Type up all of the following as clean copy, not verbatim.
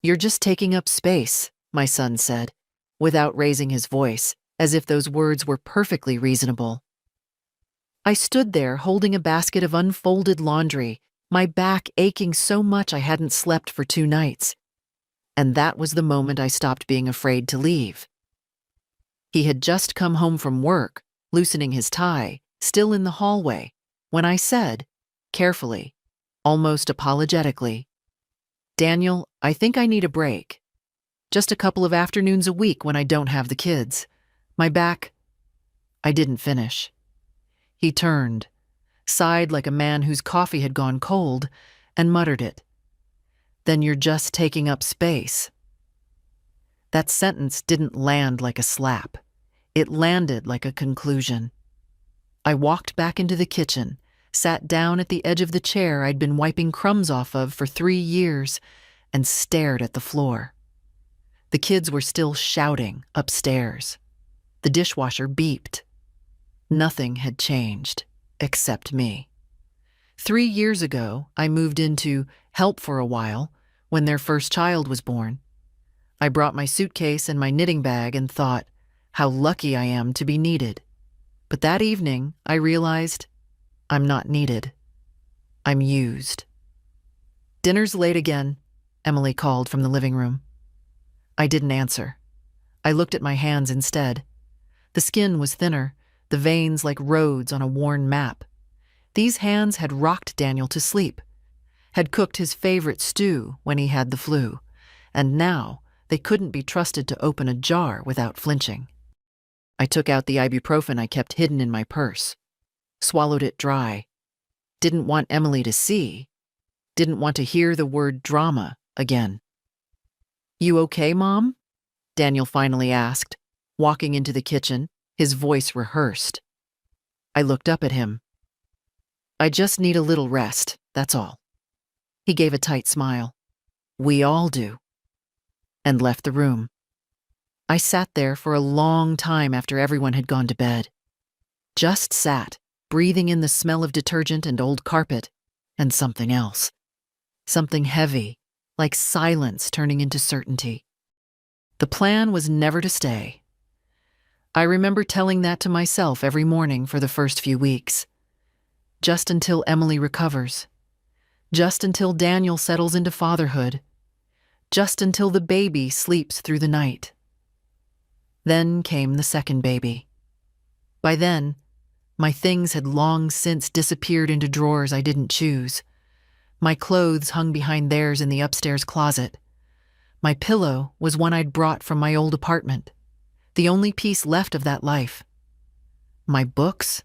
You're just taking up space, my son said, without raising his voice, as if those words were perfectly reasonable. I stood there holding a basket of unfolded laundry, my back aching so much I hadn't slept for 2 nights. And that was the moment I stopped being afraid to leave. He had just come home from work, loosening his tie, still in the hallway, when I said, carefully, almost apologetically, "Daniel, I think I need a break. Just a couple of afternoons a week when I don't have the kids. My back—" I didn't finish. He turned, sighed like a man whose coffee had gone cold, and muttered it. "Then you're just taking up space." That sentence didn't land like a slap. It landed like a conclusion. I walked back into the kitchen, sat down at the edge of the chair I'd been wiping crumbs off of for 3 years, and stared at the floor. The kids were still shouting upstairs. The dishwasher beeped. Nothing had changed, except me. 3 years ago, I moved into help for a while when their first child was born. I brought my suitcase and my knitting bag and thought, how lucky I am to be needed. But that evening, I realized I'm not needed. I'm used. "Dinner's late again," Emily called from the living room. I didn't answer. I looked at my hands instead. The skin was thinner, the veins like roads on a worn map. These hands had rocked Daniel to sleep, had cooked his favorite stew when he had the flu, and now they couldn't be trusted to open a jar without flinching. I took out the ibuprofen I kept hidden in my purse, swallowed it dry. Didn't want Emily to see, didn't want to hear the word drama again. "You okay, Mom?" Daniel finally asked, walking into the kitchen, his voice rehearsed. I looked up at him. "I just need a little rest, that's all." He gave a tight smile. "We all do," and left the room. I sat there for a long time after everyone had gone to bed. Just sat, breathing in the smell of detergent and old carpet, and something else. Something heavy, like silence turning into certainty. The plan was never to stay. I remember telling that to myself every morning for the first few weeks. Just until Emily recovers. Just until Daniel settles into fatherhood. Just until the baby sleeps through the night. Then came the second baby. By then, my things had long since disappeared into drawers I didn't choose. My clothes hung behind theirs in the upstairs closet. My pillow was one I'd brought from my old apartment, the only piece left of that life. My books,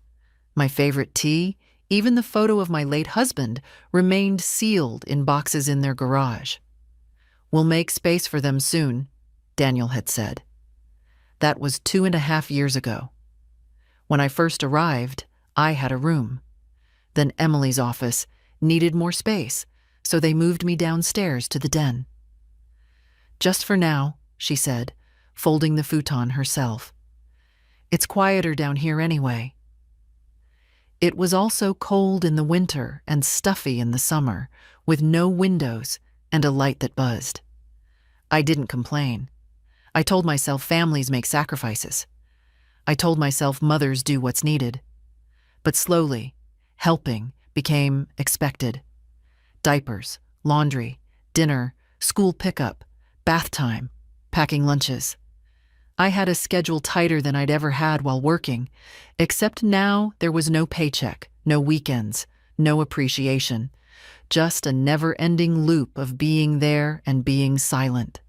my favorite tea, even the photo of my late husband remained sealed in boxes in their garage. "We'll make space for them soon," Daniel had said. That was 2.5 years ago. When I first arrived, I had a room. Then Emily's office needed more space, so they moved me downstairs to the den. "Just for now," she said, folding the futon herself. "It's quieter down here anyway." It was also cold in the winter and stuffy in the summer, with no windows and a light that buzzed. I didn't complain. I told myself families make sacrifices. I told myself mothers do what's needed. But slowly, helping became expected. Diapers, laundry, dinner, school pickup, bath time, packing lunches. I had a schedule tighter than I'd ever had while working, except now there was no paycheck, no weekends, no appreciation, just a never-ending loop of being there and being silent.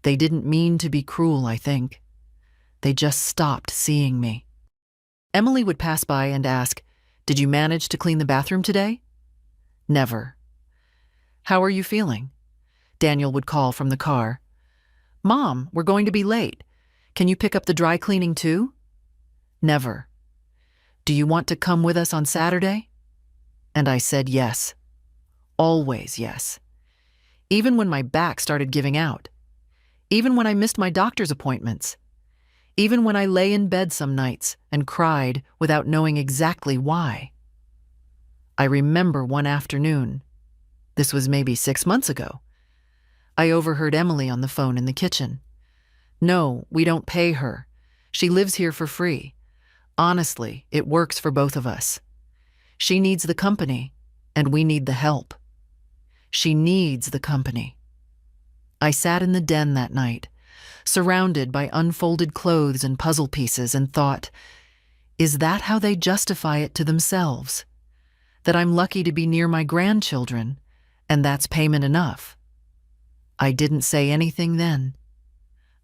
They didn't mean to be cruel, I think. They just stopped seeing me. Emily would pass by and ask, "Did you manage to clean the bathroom today?" Never. "How are you feeling?" Daniel would call from the car. "Mom, we're going to be late. Can you pick up the dry cleaning too?" Never. "Do you want to come with us on Saturday?" And I said yes. Always yes. Even when my back started giving out. Even when I missed my doctor's appointments. Even when I lay in bed some nights and cried without knowing exactly why. I remember one afternoon, this was maybe 6 months ago, I overheard Emily on the phone in the kitchen. "No, we don't pay her. She lives here for free. Honestly, it works for both of us. She needs the company, and we need the help. She needs the company." I sat in the den that night, surrounded by unfolded clothes and puzzle pieces, and thought, is that how they justify it to themselves? That I'm lucky to be near my grandchildren, and that's payment enough? I didn't say anything then.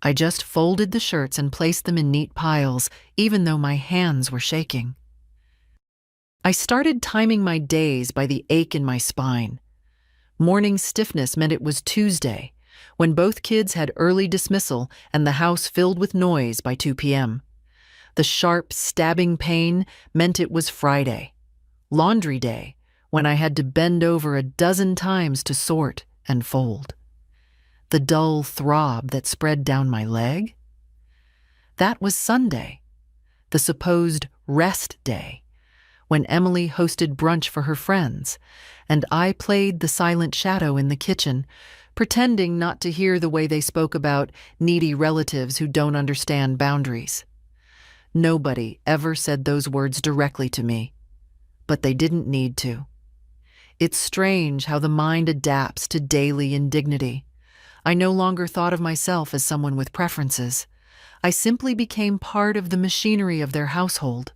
I just folded the shirts and placed them in neat piles, even though my hands were shaking. I started timing my days by the ache in my spine. Morning stiffness meant it was Tuesday, when both kids had early dismissal and the house filled with noise by 2 p.m. The sharp, stabbing pain meant it was Friday, laundry day, when I had to bend over a dozen times to sort and fold. The dull throb that spread down my leg? That was Sunday, the supposed rest day, when Emily hosted brunch for her friends, and I played the silent shadow in the kitchen, pretending not to hear the way they spoke about needy relatives who don't understand boundaries. Nobody ever said those words directly to me, but they didn't need to. It's strange how the mind adapts to daily indignity. I no longer thought of myself as someone with preferences. I simply became part of the machinery of their household,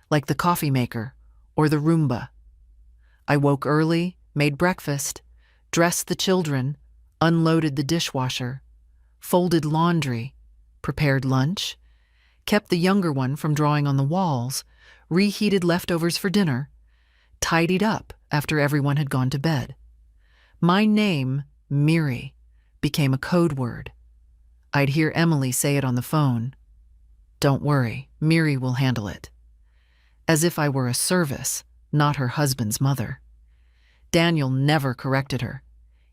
like the coffee maker or the Roomba. I woke early, made breakfast, dressed the children, unloaded the dishwasher, folded laundry, prepared lunch, kept the younger one from drawing on the walls, reheated leftovers for dinner, tidied up after everyone had gone to bed. My name, Miri, became a code word. I'd hear Emily say it on the phone. "Don't worry, Miri will handle it." As if I were a service, not her husband's mother. Daniel never corrected her.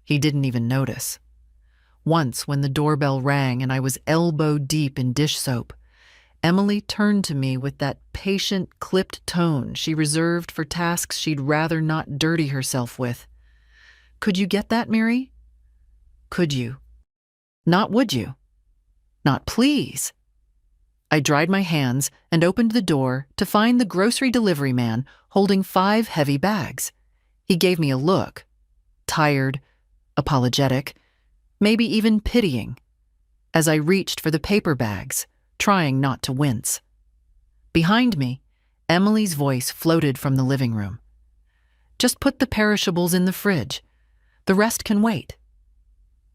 He didn't even notice. Once, when the doorbell rang and I was elbow deep in dish soap, Emily turned to me with that patient, clipped tone she reserved for tasks she'd rather not dirty herself with. "Could you get that, Mary? Could you? Not would you? Not please?" I dried my hands and opened the door to find the grocery delivery man holding 5 heavy bags. He gave me a look, tired, apologetic, maybe even pitying, as I reached for the paper bags, trying not to wince. Behind me, Emily's voice floated from the living room. "Just put the perishables in the fridge. The rest can wait."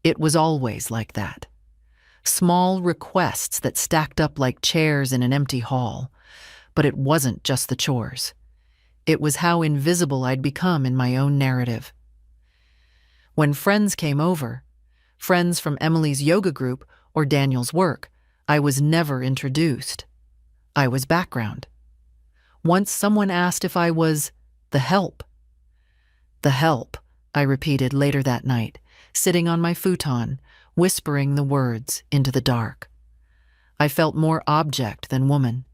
It was always like that. Small requests that stacked up like chairs in an empty hall. But it wasn't just the chores. It was how invisible I'd become in my own narrative. When friends came over, friends from Emily's yoga group or Daniel's work, I was never introduced. I was background. Once someone asked if I was the help. The help, I repeated later that night, sitting on my futon, whispering the words into the dark. I felt more object than woman.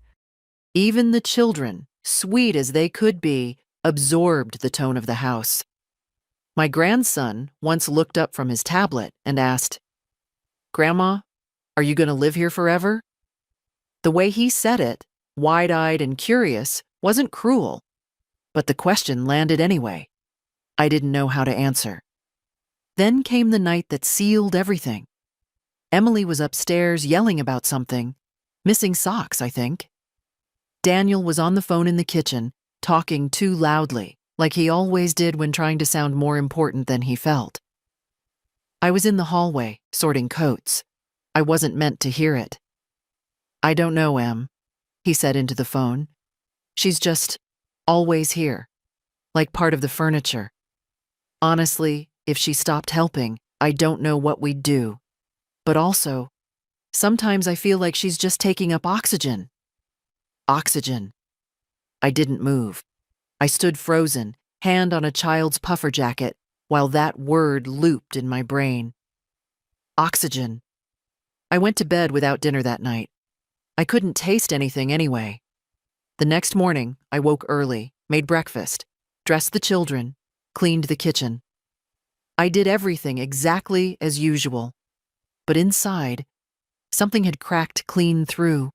Even the children, sweet as they could be, absorbed the tone of the house. My grandson once looked up from his tablet and asked, "Grandma, are you going to live here forever?" The way he said it, wide-eyed and curious, wasn't cruel, but the question landed anyway. I didn't know how to answer. Then came the night that sealed everything. Emily was upstairs yelling about something, missing socks, I think. Daniel was on the phone in the kitchen, talking too loudly, like he always did when trying to sound more important than he felt. I was in the hallway, sorting coats. I wasn't meant to hear it. "I don't know, Em," he said into the phone. "She's just always here, like part of the furniture. Honestly, if she stopped helping, I don't know what we'd do. But also, sometimes I feel like she's just taking up oxygen." Oxygen. I didn't move. I stood frozen, hand on a child's puffer jacket, while that word looped in my brain. Oxygen. I went to bed without dinner that night. I couldn't taste anything anyway. The next morning, I woke early, made breakfast, dressed the children, cleaned the kitchen. I did everything exactly as usual, but inside, something had cracked clean through.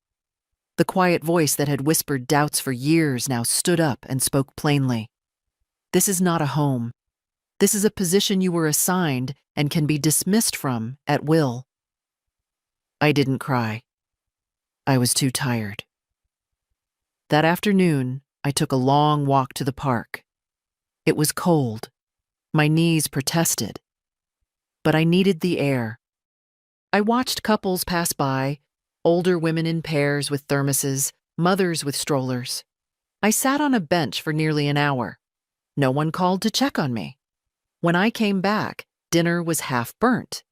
The quiet voice that had whispered doubts for years now stood up and spoke plainly. This is not a home. This is a position you were assigned and can be dismissed from at will. I didn't cry. I was too tired. That afternoon, I took a long walk to the park. It was cold. My knees protested. But I needed the air. I watched couples pass by, older women in pairs with thermoses, mothers with strollers. I sat on a bench for nearly an hour. No one called to check on me. When I came back, dinner was half burnt.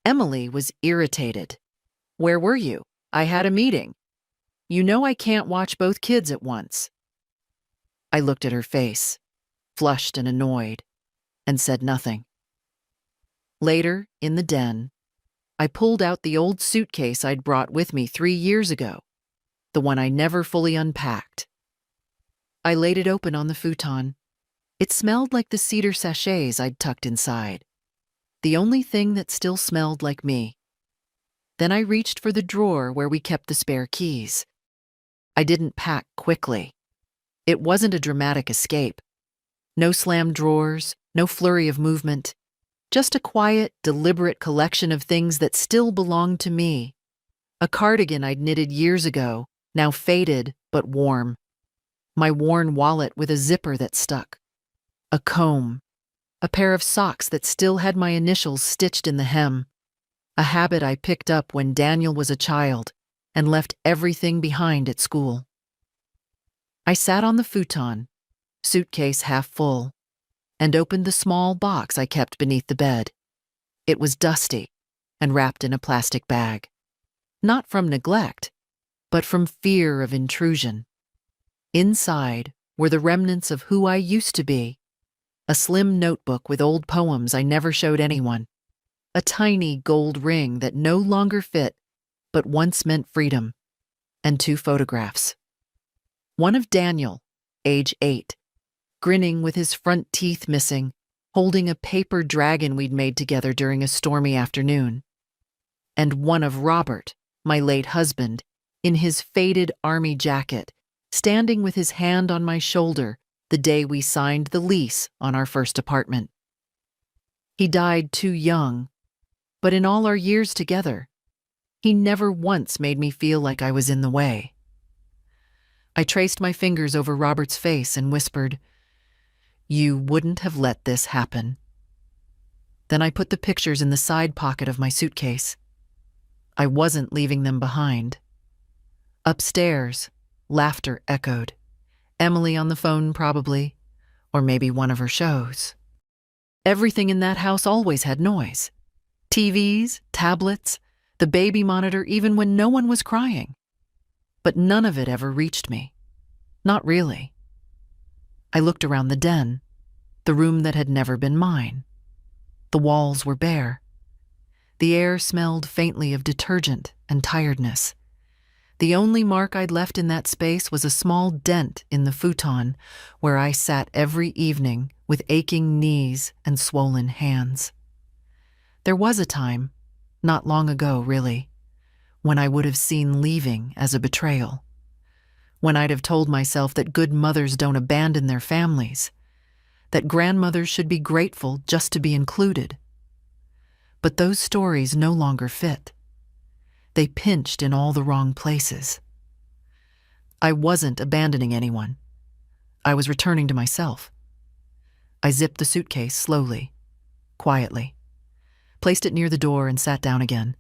Emily was irritated. Where were you? I had a meeting. You know I can't watch both kids at once. I looked at her face, flushed and annoyed, and said nothing. Later, in the den, I pulled out the old suitcase I'd brought with me 3 years ago, the one I never fully unpacked. I laid it open on the futon. It smelled like the cedar sachets I'd tucked inside, the only thing that still smelled like me. Then I reached for the drawer where we kept the spare keys. I didn't pack quickly. It wasn't a dramatic escape. No slammed drawers, no flurry of movement. Just a quiet, deliberate collection of things that still belonged to me. A cardigan I'd knitted years ago, now faded but warm. My worn wallet with a zipper that stuck. A comb. A pair of socks that still had my initials stitched in the hem. A habit I picked up when Daniel was a child and left everything behind at school. I sat on the futon, suitcase half full, and opened the small box I kept beneath the bed. It was dusty and wrapped in a plastic bag. Not from neglect, but from fear of intrusion. Inside were the remnants of who I used to be. A slim notebook with old poems I never showed anyone. A tiny gold ring that no longer fit, but once meant freedom. And 2 photographs. One of Daniel, age 8, grinning with his front teeth missing, holding a paper dragon we'd made together during a stormy afternoon. And one of Robert, my late husband, in his faded army jacket, standing with his hand on my shoulder the day we signed the lease on our first apartment. He died too young, but in all our years together, he never once made me feel like I was in the way. I traced my fingers over Robert's face and whispered, "You wouldn't have let this happen." Then I put the pictures in the side pocket of my suitcase. I wasn't leaving them behind. Upstairs, laughter echoed. Emily on the phone probably, or maybe one of her shows. Everything in that house always had noise. TVs, tablets, the baby monitor even when no one was crying. But none of it ever reached me. Not really. I looked around the den, the room that had never been mine. The walls were bare. The air smelled faintly of detergent and tiredness. The only mark I'd left in that space was a small dent in the futon where I sat every evening with aching knees and swollen hands. There was a time, not long ago really, when I would have seen leaving as a betrayal. When I'd have told myself that good mothers don't abandon their families, that grandmothers should be grateful just to be included. But those stories no longer fit. They pinched in all the wrong places. I wasn't abandoning anyone. I was returning to myself. I zipped the suitcase slowly, quietly, placed it near the door and sat down again,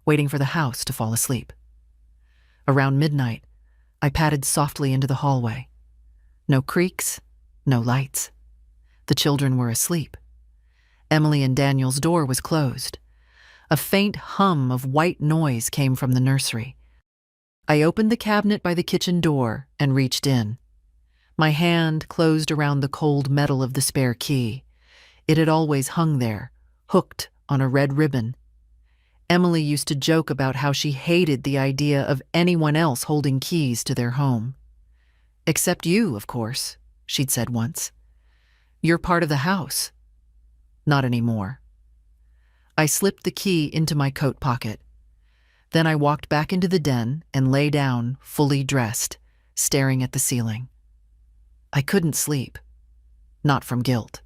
waiting for the house to fall asleep. Around midnight, I padded softly into the hallway. No creaks, no lights. The children were asleep. Emily and Daniel's door was closed. A faint hum of white noise came from the nursery. I opened the cabinet by the kitchen door and reached in. My hand closed around the cold metal of the spare key. It had always hung there, hooked on a red ribbon. Emily used to joke about how she hated the idea of anyone else holding keys to their home. "Except you, of course," she'd said once. "You're part of the house." Not anymore. I slipped the key into my coat pocket. Then I walked back into the den and lay down, fully dressed, staring at the ceiling. I couldn't sleep. Not from guilt.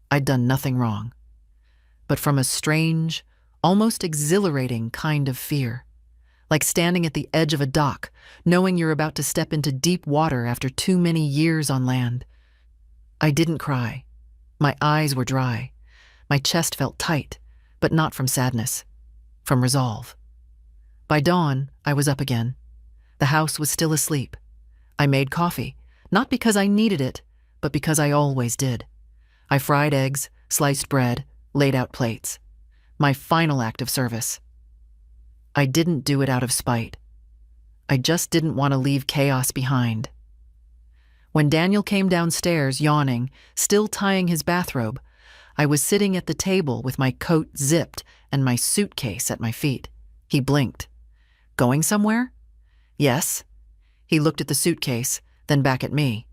I'd done nothing wrong. But from a strange, almost exhilarating kind of fear. Like standing at the edge of a dock, knowing you're about to step into deep water after too many years on land. I didn't cry. My eyes were dry. My chest felt tight, but not from sadness. From resolve. By dawn, I was up again. The house was still asleep. I made coffee, not because I needed it, but because I always did. I fried eggs, sliced bread, laid out plates. My final act of service. I didn't do it out of spite. I just didn't want to leave chaos behind. When Daniel came downstairs, yawning, still tying his bathrobe, I was sitting at the table with my coat zipped and my suitcase at my feet. He blinked. Going somewhere? Yes. He looked at the suitcase, then back at me.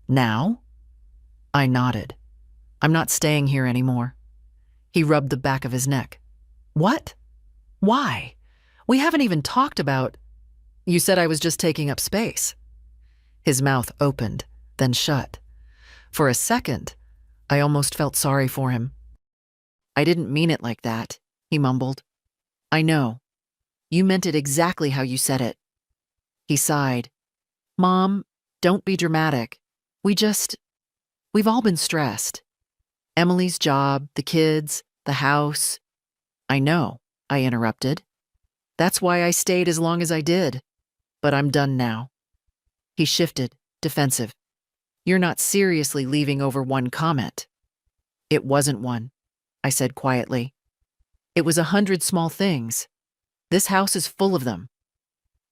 Now? I nodded. I'm not staying here anymore. He rubbed the back of his neck. What? Why? We haven't even talked about… You said I was just taking up space. His mouth opened, then shut. For a second, I almost felt sorry for him. I didn't mean it like that, he mumbled. I know. You meant it exactly how you said it. He sighed. Mom, don't be dramatic. We've all been stressed. Emily's job, the kids, the house. I know, I interrupted. That's why I stayed as long as I did. But I'm done now. He shifted, defensive. You're not seriously leaving over one comment. It wasn't one, I said quietly. It was 100 small things. This house is full of them.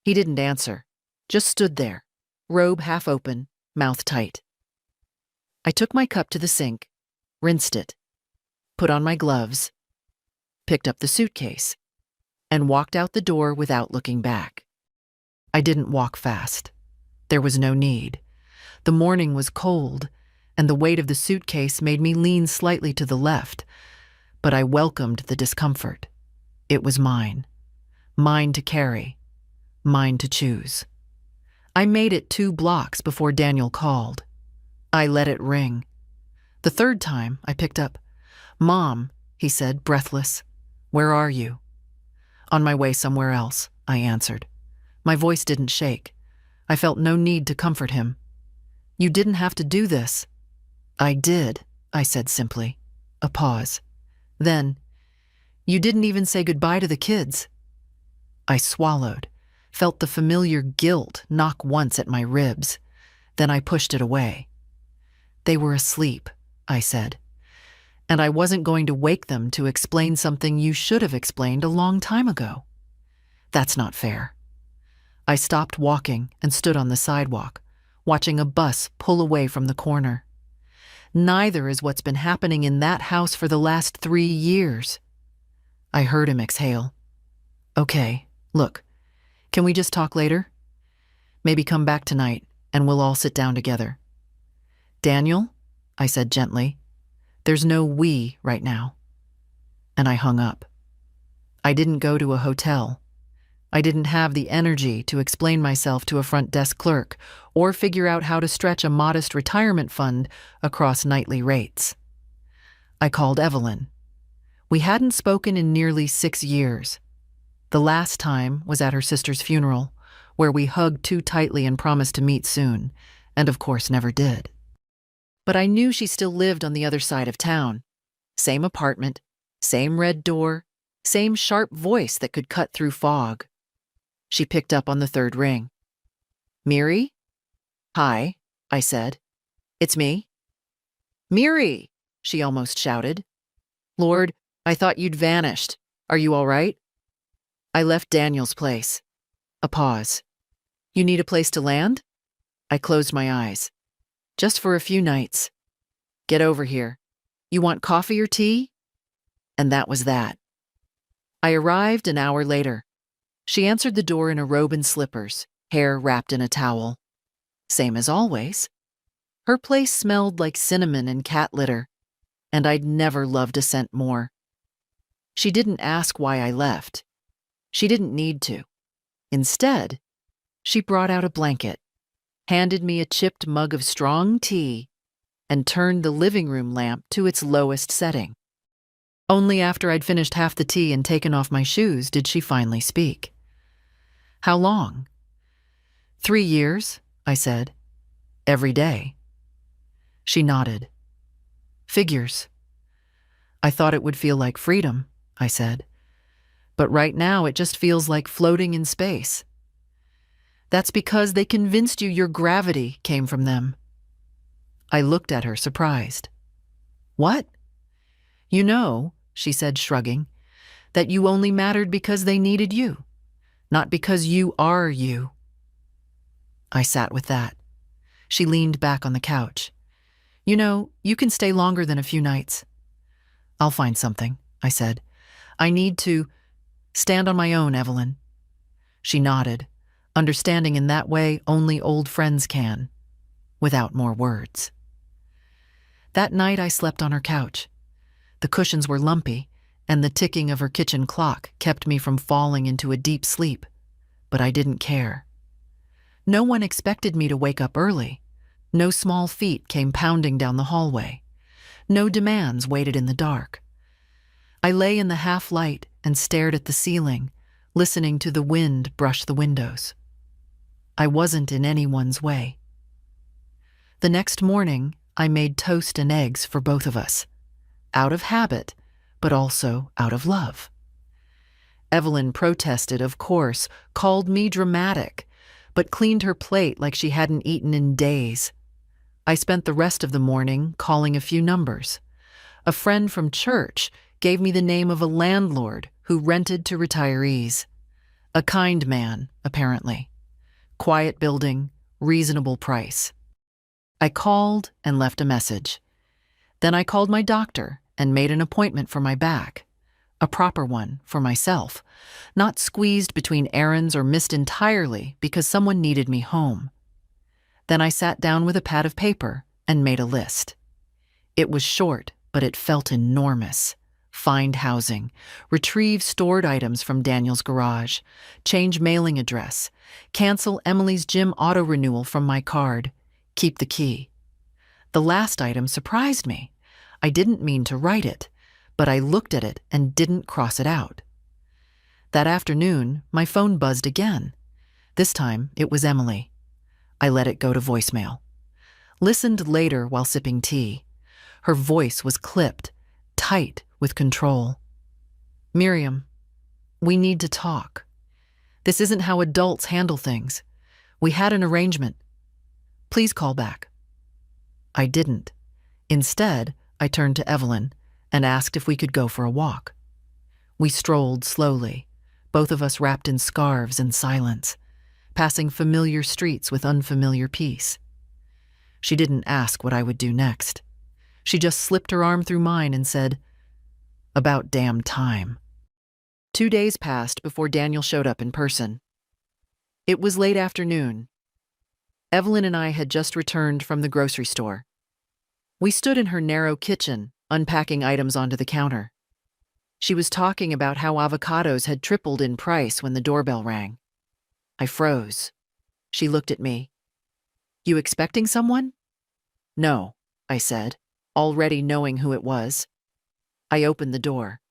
He didn't answer, just stood there, robe half open, mouth tight. I took my cup to the sink, rinsed it, put on my gloves, picked up the suitcase, and walked out the door without looking back. I didn't walk fast. There was no need. The morning was cold, and the weight of the suitcase made me lean slightly to the left, but I welcomed the discomfort. It was mine. Mine to carry. Mine to choose. I made it 2 blocks before Daniel called. I let it ring. The third time, I picked up. Mom, he said, breathless. Where are you? On my way somewhere else, I answered. My voice didn't shake. I felt no need to comfort him. You didn't have to do this. I did, I said simply. A pause. Then, you didn't even say goodbye to the kids. I swallowed, felt the familiar guilt knock once at my ribs. Then I pushed it away. They were asleep, I said. And I wasn't going to wake them to explain something you should have explained a long time ago. That's not fair. I stopped walking and stood on the sidewalk, watching a bus pull away from the corner. Neither is what's been happening in that house for the last 3 years. I heard him exhale. Okay, look, can we just talk later? Maybe come back tonight and we'll all sit down together. Daniel, I said gently, there's no we right now. And I hung up. I didn't go to a hotel. I didn't have the energy to explain myself to a front desk clerk or figure out how to stretch a modest retirement fund across nightly rates. I called Evelyn. We hadn't spoken in nearly 6 years. The last time was at her sister's funeral, where we hugged too tightly and promised to meet soon, and of course never did. But I knew she still lived on the other side of town. Same apartment, same red door, same sharp voice that could cut through fog. She picked up on the 3rd ring. Miri? Hi, I said. It's me. Miri, she almost shouted. Lord, I thought you'd vanished. Are you all right? I left Daniel's place. A pause. You need a place to land? I closed my eyes. Just for a few nights. Get over here. You want coffee or tea? And that was that. I arrived an hour later. She answered the door in a robe and slippers, hair wrapped in a towel. Same as always. Her place smelled like cinnamon and cat litter. and I'd never loved a cent more. She didn't ask why I left. She didn't need to. Instead, she brought out a blanket, handed me a chipped mug of strong tea, and turned the living room lamp to its lowest setting. Only after I'd finished half the tea and taken off my shoes did she finally speak. "How long?" "3 years," I said. "Every day." She nodded. "Figures." "I thought it would feel like freedom," I said. "But right now it just feels like floating in space." "That's because they convinced you your gravity came from them." I looked at her, surprised. "What?" "You know," she said, shrugging, "that you only mattered because they needed you, not because you are you." I sat with that. She leaned back on the couch. "You know, you can stay longer than a few nights." "I'll find something," I said. "I need to stand on my own, Evelyn." She nodded, understanding in that way only old friends can, without more words. That night I slept on her couch. The cushions were lumpy, and the ticking of her kitchen clock kept me from falling into a deep sleep, but I didn't care. No one expected me to wake up early. No small feet came pounding down the hallway. No demands waited in the dark. I lay in the half-light and stared at the ceiling, listening to the wind brush the windows. I wasn't in anyone's way. The next morning, I made toast and eggs for both of us, out of habit, but also out of love. Evelyn protested, of course, called me dramatic, but cleaned her plate like she hadn't eaten in days. I spent the rest of the morning calling a few numbers. A friend from church gave me the name of a landlord who rented to retirees. A kind man, apparently. Quiet building, reasonable price. I called and left a message. Then I called my doctor and made an appointment for my back. A proper one for myself, not squeezed between errands or missed entirely because someone needed me home. Then I sat down with a pad of paper and made a list. It was short, but it felt enormous. Find housing, retrieve stored items from Daniel's garage, change mailing address, cancel Emily's gym auto renewal from my card, keep the key. The last item surprised me. I didn't mean to write it, but I looked at it and didn't cross it out. That afternoon, my phone buzzed again. This time, it was Emily. I let it go to voicemail. Listened later while sipping tea. Her voice was clipped, tight with control. "Miriam, we need to talk. This isn't how adults handle things. We had an arrangement. Please call back." I didn't. Instead, I turned to Evelyn and asked if we could go for a walk. We strolled slowly, both of us wrapped in scarves and silence, passing familiar streets with unfamiliar peace. She didn't ask what I would do next. She just slipped her arm through mine and said, "About damn time." 2 days passed before Daniel showed up in person. It was late afternoon. Evelyn and I had just returned from the grocery store. We stood in her narrow kitchen, unpacking items onto the counter. She was talking about how avocados had tripled in price when the doorbell rang. I froze. She looked at me. "You expecting someone?" "No," I said, already knowing who it was. I opened the door.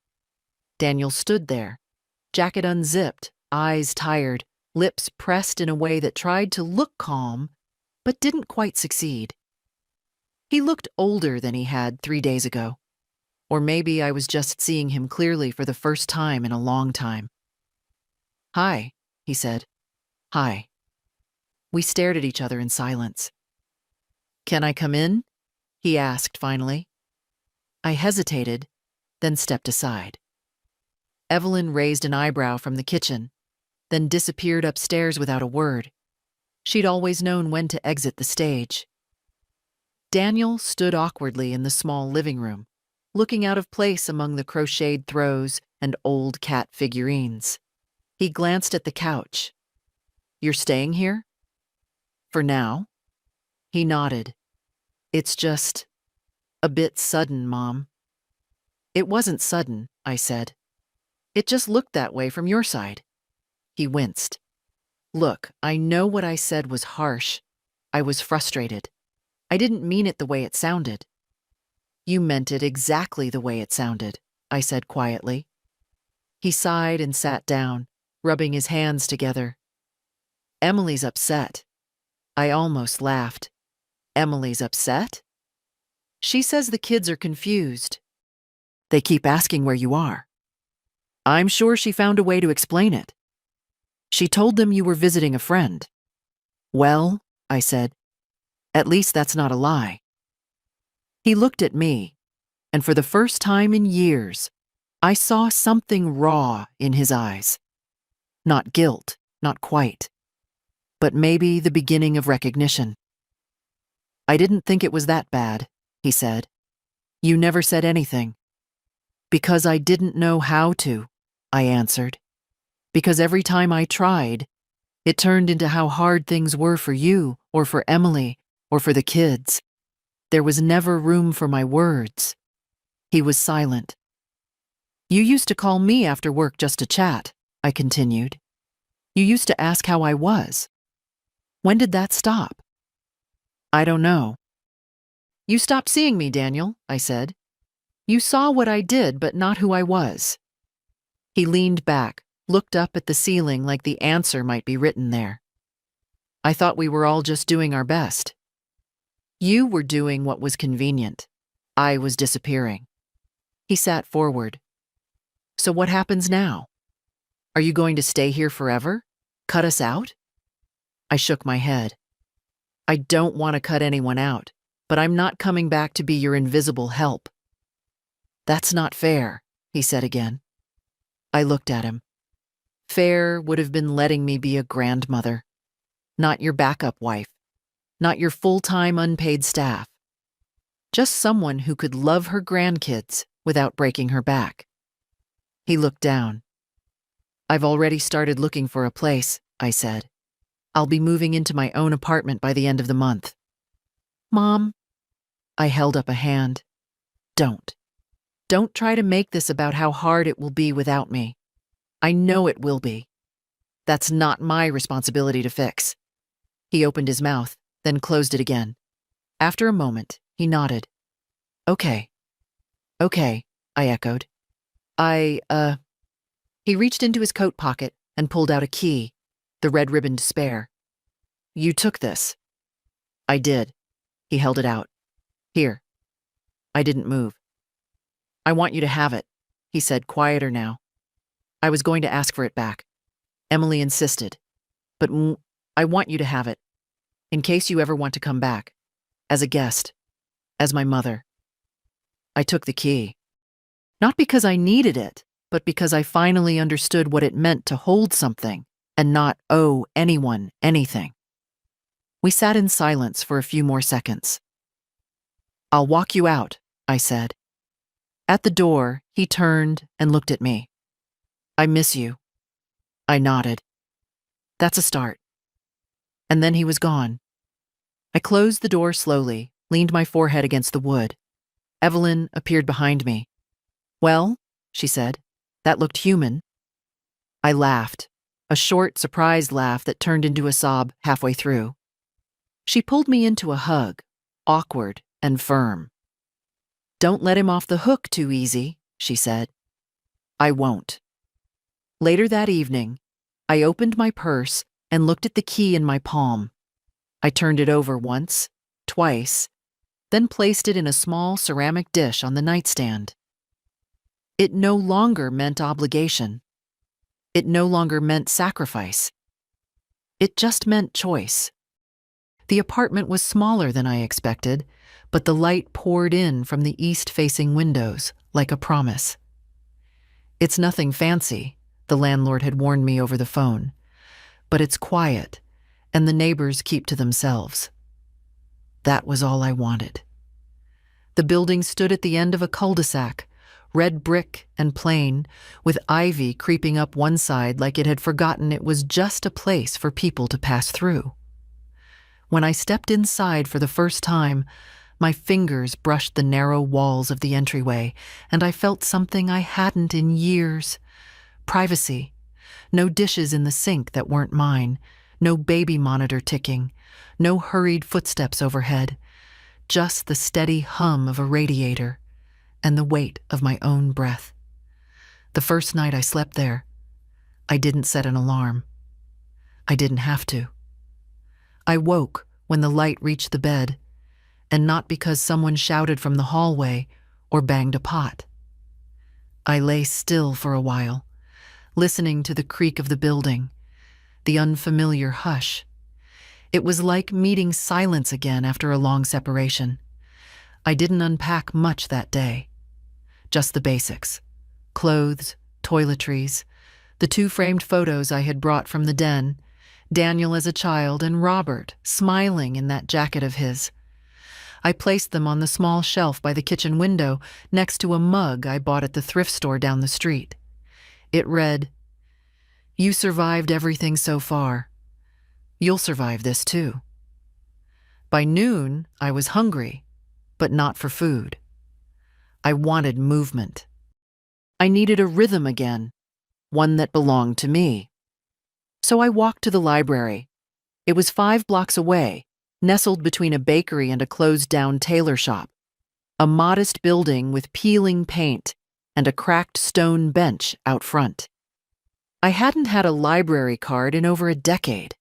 Daniel stood there, jacket unzipped, eyes tired, lips pressed in a way that tried to look calm, but didn't quite succeed. He looked older than he had 3 days ago. Or maybe I was just seeing him clearly for the first time in a long time. "Hi," he said. "Hi." We stared at each other in silence. "Can I come in?" he asked finally. I hesitated, then stepped aside. Evelyn raised an eyebrow from the kitchen, then disappeared upstairs without a word. She'd always known when to exit the stage. Daniel stood awkwardly in the small living room, looking out of place among the crocheted throws and old cat figurines. He glanced at the couch. "You're staying here?" "For now." He nodded. "It's just A bit sudden, Mom. It wasn't sudden, I said. It just looked that way from your side. He winced. Look, I know what I said was harsh. I was frustrated. I didn't mean it the way it sounded. You meant it exactly the way it sounded, I said quietly. He sighed and sat down, rubbing his hands together. Emily's upset. I almost laughed. Emily's upset? She says the kids are confused. They keep asking where you are. I'm sure she found a way to explain it. She told them you were visiting a friend. Well, I said, at least that's not a lie. He looked at me, and for the first time in years, I saw something raw in his eyes. Not guilt, not quite, but maybe the beginning of recognition. I didn't think it was that bad, he said. You never said anything. Because I didn't know how to, I answered. Because every time I tried, it turned into how hard things were for you, or for Emily, or for the kids. There was never room for my words. He was silent. You used to call me after work just to chat, I continued. You used to ask how I was. When did that stop? I don't know. You stopped seeing me, Daniel, I said. You saw what I did, but not who I was. He leaned back, looked up at the ceiling like the answer might be written there. I thought we were all just doing our best. You were doing what was convenient. I was disappearing. He sat forward. So what happens now? Are you going to stay here forever? Cut us out? I shook my head. I don't want to cut anyone out, but I'm not coming back to be your invisible help. That's not fair, he said again. I looked at him. Fair would have been letting me be a grandmother, not your backup wife, not your full-time unpaid staff. Just someone who could love her grandkids without breaking her back. He looked down. I've already started looking for a place, I said. I'll be moving into my own apartment by the end of the month. Mom, I held up a hand. Don't. Don't try to make this about how hard it will be without me. I know it will be. That's not my responsibility to fix. He opened his mouth, then closed it again. After a moment, he nodded. Okay. Okay, I echoed. He reached into his coat pocket and pulled out a key, the red-ribboned spare. You took this. I did. He held it out. Here. I didn't move. I want you to have it, he said, quieter now. I was going to ask for it back. Emily insisted. But I want you to have it, in case you ever want to come back. As a guest. As my mother. I took the key. Not because I needed it, but because I finally understood what it meant to hold something and not owe anyone anything. We sat in silence for a few more seconds. I'll walk you out, I said. At the door, he turned and looked at me. I miss you. I nodded. That's a start. And then he was gone. I closed the door slowly, leaned my forehead against the wood. Evelyn appeared behind me. Well, she said, that looked human. I laughed, a short, surprised laugh that turned into a sob halfway through. She pulled me into a hug, awkward and firm. Don't let him off the hook too easy, she said. I won't. Later that evening, I opened my purse and looked at the key in my palm. I turned it over once, twice, then placed it in a small ceramic dish on the nightstand. It no longer meant obligation. It no longer meant sacrifice. It just meant choice. The apartment was smaller than I expected, but the light poured in from the east-facing windows like a promise. It's nothing fancy, the landlord had warned me over the phone, but it's quiet, and the neighbors keep to themselves. That was all I wanted. The building stood at the end of a cul-de-sac, red brick and plain, with ivy creeping up one side like it had forgotten it was just a place for people to pass through. When I stepped inside for the first time, My fingers brushed the narrow walls of the entryway, and I felt something I hadn't in years. Privacy. No dishes in the sink that weren't mine, no baby monitor ticking, no hurried footsteps overhead, just the steady hum of a radiator and the weight of my own breath. The first night I slept there, I didn't set an alarm. I didn't have to. I woke when the light reached the bed, and not because someone shouted from the hallway or banged a pot. I lay still for a while, listening to the creak of the building, the unfamiliar hush. It was like meeting silence again after a long separation. I didn't unpack much that day. Just the basics. Clothes, toiletries, the 2 framed photos I had brought from the den, Daniel as a child and Robert smiling in that jacket of his. I placed them on the small shelf by the kitchen window next to a mug I bought at the thrift store down the street. It read, "You survived everything so far. You'll survive this too." By noon, I was hungry, but not for food. I wanted movement. I needed a rhythm again, one that belonged to me. So I walked to the library. It was 5 blocks away, nestled between a bakery and a closed-down tailor shop, a modest building with peeling paint and a cracked stone bench out front. I hadn't had a library card in over a decade.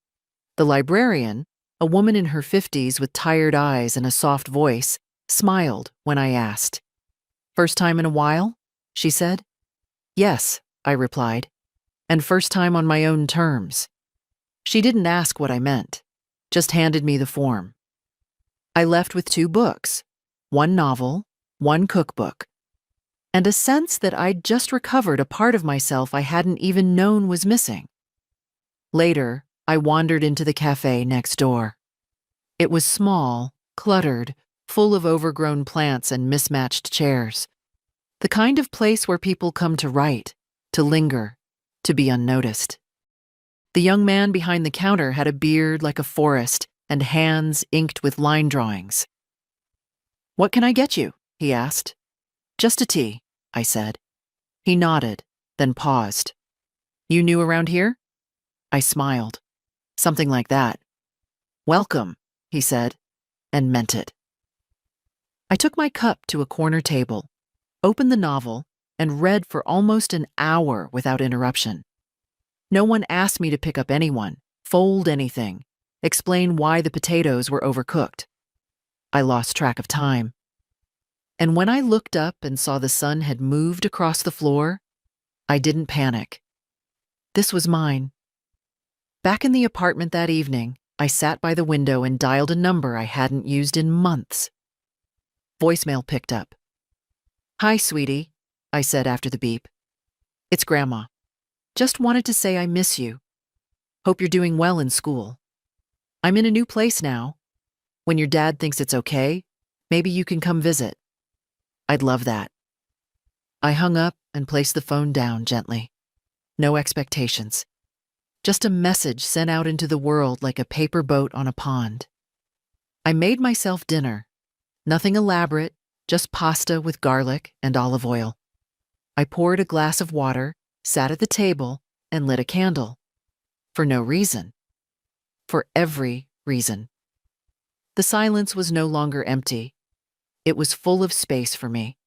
The librarian, a woman in her 50s with tired eyes and a soft voice, smiled when I asked. "First time in a while?" she said. "Yes," I replied, "and first time on my own terms." She didn't ask what I meant, just handed me the form. I left with 2 books, 1 novel, 1 cookbook, and a sense that I'd just recovered a part of myself I hadn't even known was missing. Later, I wandered into the cafe next door. It was small, cluttered, full of overgrown plants and mismatched chairs. The kind of place where people come to write, to linger, to be unnoticed. The young man behind the counter had a beard like a forest and hands inked with line drawings. "What can I get you?" he asked. "Just a tea," I said. He nodded, then paused. "You new around here?" I smiled. "Something like that." "Welcome," he said, and meant it. I took my cup to a corner table, opened the novel, and read for almost an hour without interruption. No one asked me to pick up anyone, fold anything, explain why the potatoes were overcooked. I lost track of time. And when I looked up and saw the sun had moved across the floor, I didn't panic. This was mine. Back in the apartment that evening, I sat by the window and dialed a number I hadn't used in months. Voicemail picked up. "Hi, sweetie," I said after the beep. "It's Grandma. Just wanted to say I miss you. Hope you're doing well in school. I'm in a new place now. When your dad thinks it's okay, maybe you can come visit. I'd love that." I hung up and placed the phone down gently. No expectations. Just a message sent out into the world like a paper boat on a pond. I made myself dinner. Nothing elaborate, just pasta with garlic and olive oil. I poured a glass of water, sat at the table, and lit a candle. For no reason. For every reason. The silence was no longer empty. It was full of space for me.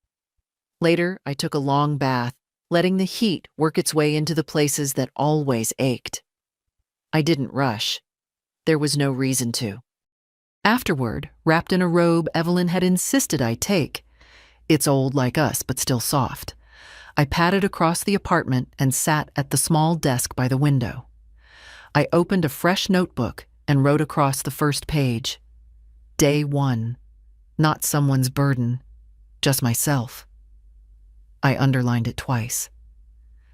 Later, I took a long bath, letting the heat work its way into the places that always ached. I didn't rush. There was no reason to. Afterward, wrapped in a robe Evelyn had insisted I take, it's old like us but still soft, I padded across the apartment and sat at the small desk by the window. I opened a fresh notebook and wrote across the first page. Day 1. Not someone's burden, just myself. I underlined it twice.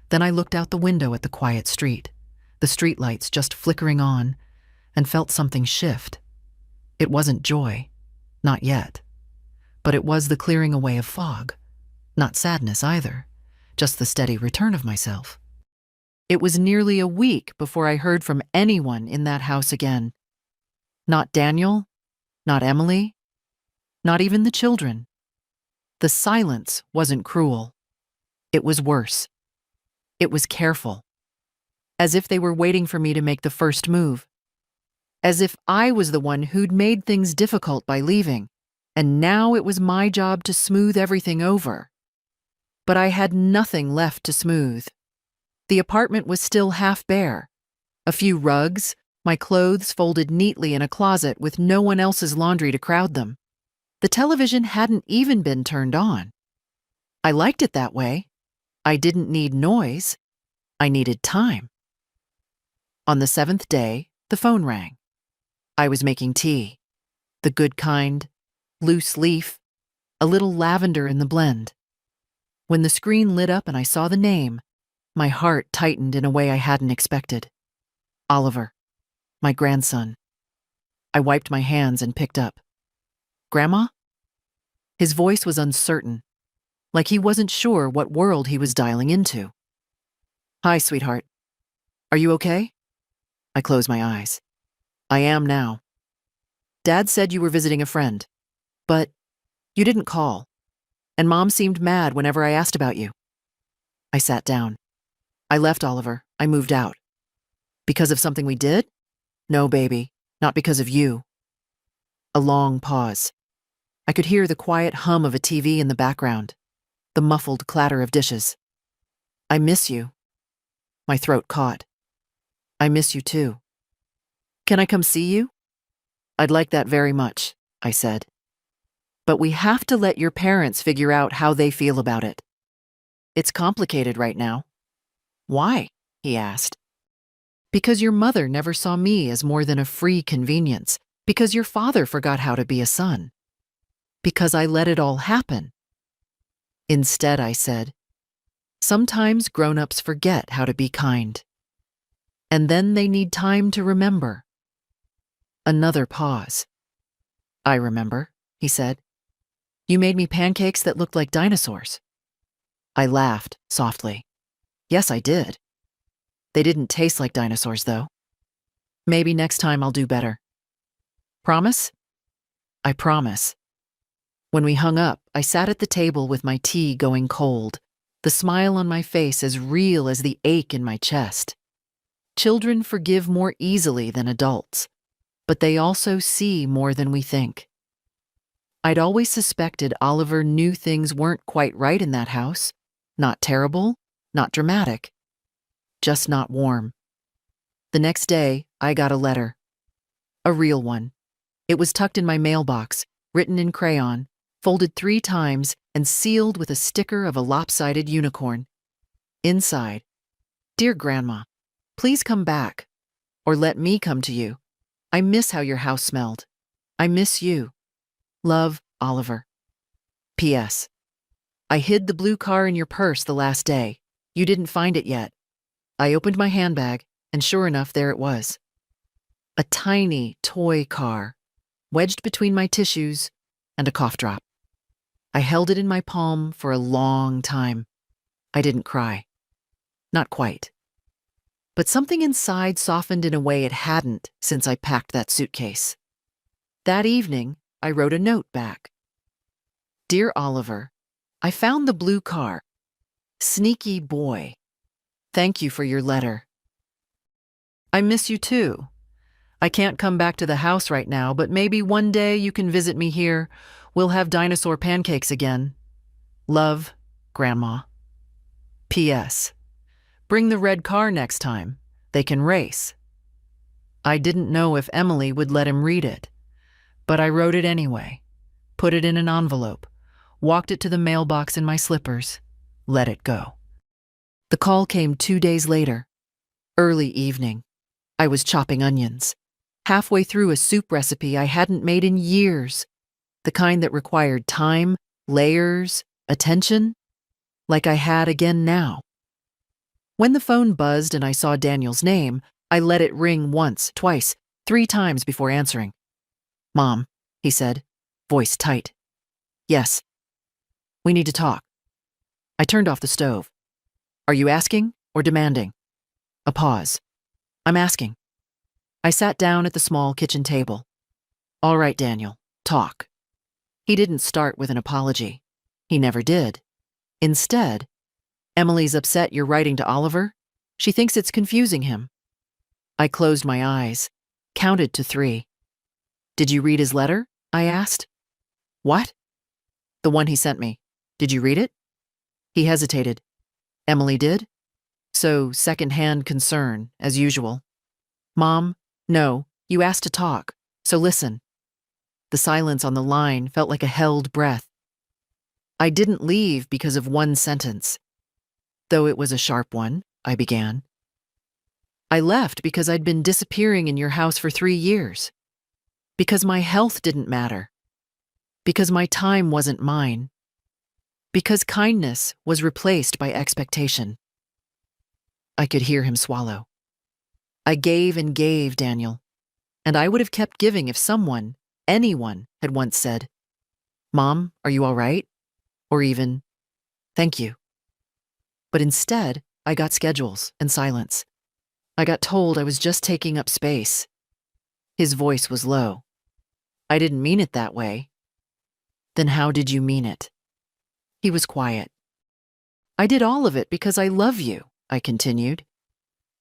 Then I looked out the window at the quiet street, the streetlights just flickering on, and felt something shift. It wasn't joy, not yet, but it was the clearing away of fog. Not sadness either, just the steady return of myself. It was nearly a week before I heard from anyone in that house again. Not Daniel, not Emily, not even the children. The silence wasn't cruel. It was worse. It was careful. As if they were waiting for me to make the first move. As if I was the one who'd made things difficult by leaving, and now it was my job to smooth everything over. But I had nothing left to smooth. The apartment was still half bare. A few rugs, my clothes folded neatly in a closet with no one else's laundry to crowd them. The television hadn't even been turned on. I liked it that way. I didn't need noise. I needed time. On the 7th day, the phone rang. I was making tea. The good kind, loose leaf, a little lavender in the blend. When the screen lit up and I saw the name, my heart tightened in a way I hadn't expected. Oliver, my grandson. I wiped my hands and picked up. Grandma? His voice was uncertain, like he wasn't sure what world he was dialing into. Hi, sweetheart. Are you okay? I closed my eyes. I am now. Dad said you were visiting a friend, but you didn't call, and Mom seemed mad whenever I asked about you. I sat down. I left Oliver. I moved out. Because of something we did? No, baby, not because of you. A long pause. I could hear the quiet hum of a TV in the background, the muffled clatter of dishes. I miss you. My throat caught. I miss you too. Can I come see you? I'd like that very much, I said. But we have to let your parents figure out how they feel about it. It's complicated right now. Why? He asked. Because your mother never saw me as more than a free convenience. Because your father forgot how to be a son. Because I let it all happen. Instead, I said, sometimes grown-ups forget how to be kind. And then they need time to remember. Another pause. I remember, he said. You made me pancakes that looked like dinosaurs. I laughed softly. Yes, I did. They didn't taste like dinosaurs, though. Maybe next time I'll do better. Promise? I promise. When we hung up, I sat at the table with my tea going cold, the smile on my face as real as the ache in my chest. Children forgive more easily than adults, but they also see more than we think. I'd always suspected Oliver knew things weren't quite right in that house. Not terrible, not dramatic, just not warm. The next day, I got a letter. A real one. It was tucked in my mailbox, written in crayon, folded 3 times, and sealed with a sticker of a lopsided unicorn. Inside, Dear Grandma, please come back, or let me come to you. I miss how your house smelled. I miss you. Love, Oliver. P.S. I hid the blue car in your purse the last day. You didn't find it yet. I opened my handbag, and sure enough, there it was. A tiny toy car, wedged between my tissues, and a cough drop. I held it in my palm for a long time. I didn't cry. Not quite. But something inside softened in a way it hadn't since I packed that suitcase. That evening, I wrote a note back. Dear Oliver, I found the blue car. Sneaky boy. Thank you for your letter. I miss you too. I can't come back to the house right now, but maybe one day you can visit me here. We'll have dinosaur pancakes again. Love, Grandma. P.S. Bring the red car next time. They can race. I didn't know if Emily would let him read it, but I wrote it anyway, put it in an envelope, walked it to the mailbox in my slippers, let it go. The call came 2 days later, early evening. I was chopping onions, halfway through a soup recipe I hadn't made in years, the kind that required time, layers, attention, like I had again now. When the phone buzzed and I saw Daniel's name, I let it ring once, twice, 3 times before answering. Mom, he said, voice tight. Yes. We need to talk. I turned off the stove. Are you asking or demanding? A pause. I'm asking. I sat down at the small kitchen table. All right, Daniel, talk. He didn't start with an apology. He never did. Instead, "Emily's upset you're writing to Oliver. She thinks it's confusing him." I closed my eyes, counted to 3. "Did you read his letter?" I asked. "What?" "The one he sent me. Did you read it?" He hesitated. "Emily did?" So, second-hand concern, as usual. "Mom, no, you asked to talk, so listen." The silence on the line felt like a held breath. "I didn't leave because of one sentence. Though it was a sharp one," I began. "I left because I'd been disappearing in your house for 3 years. Because my health didn't matter. Because my time wasn't mine. Because kindness was replaced by expectation." I could hear him swallow. "I gave and gave, Daniel. And I would have kept giving if someone, anyone, had once said, 'Mom, are you all right?' Or even, 'Thank you.' But instead, I got schedules and silence. I got told I was just taking up space." His voice was low. "I didn't mean it that way." "Then how did you mean it?" He was quiet. "I did all of it because I love you," I continued.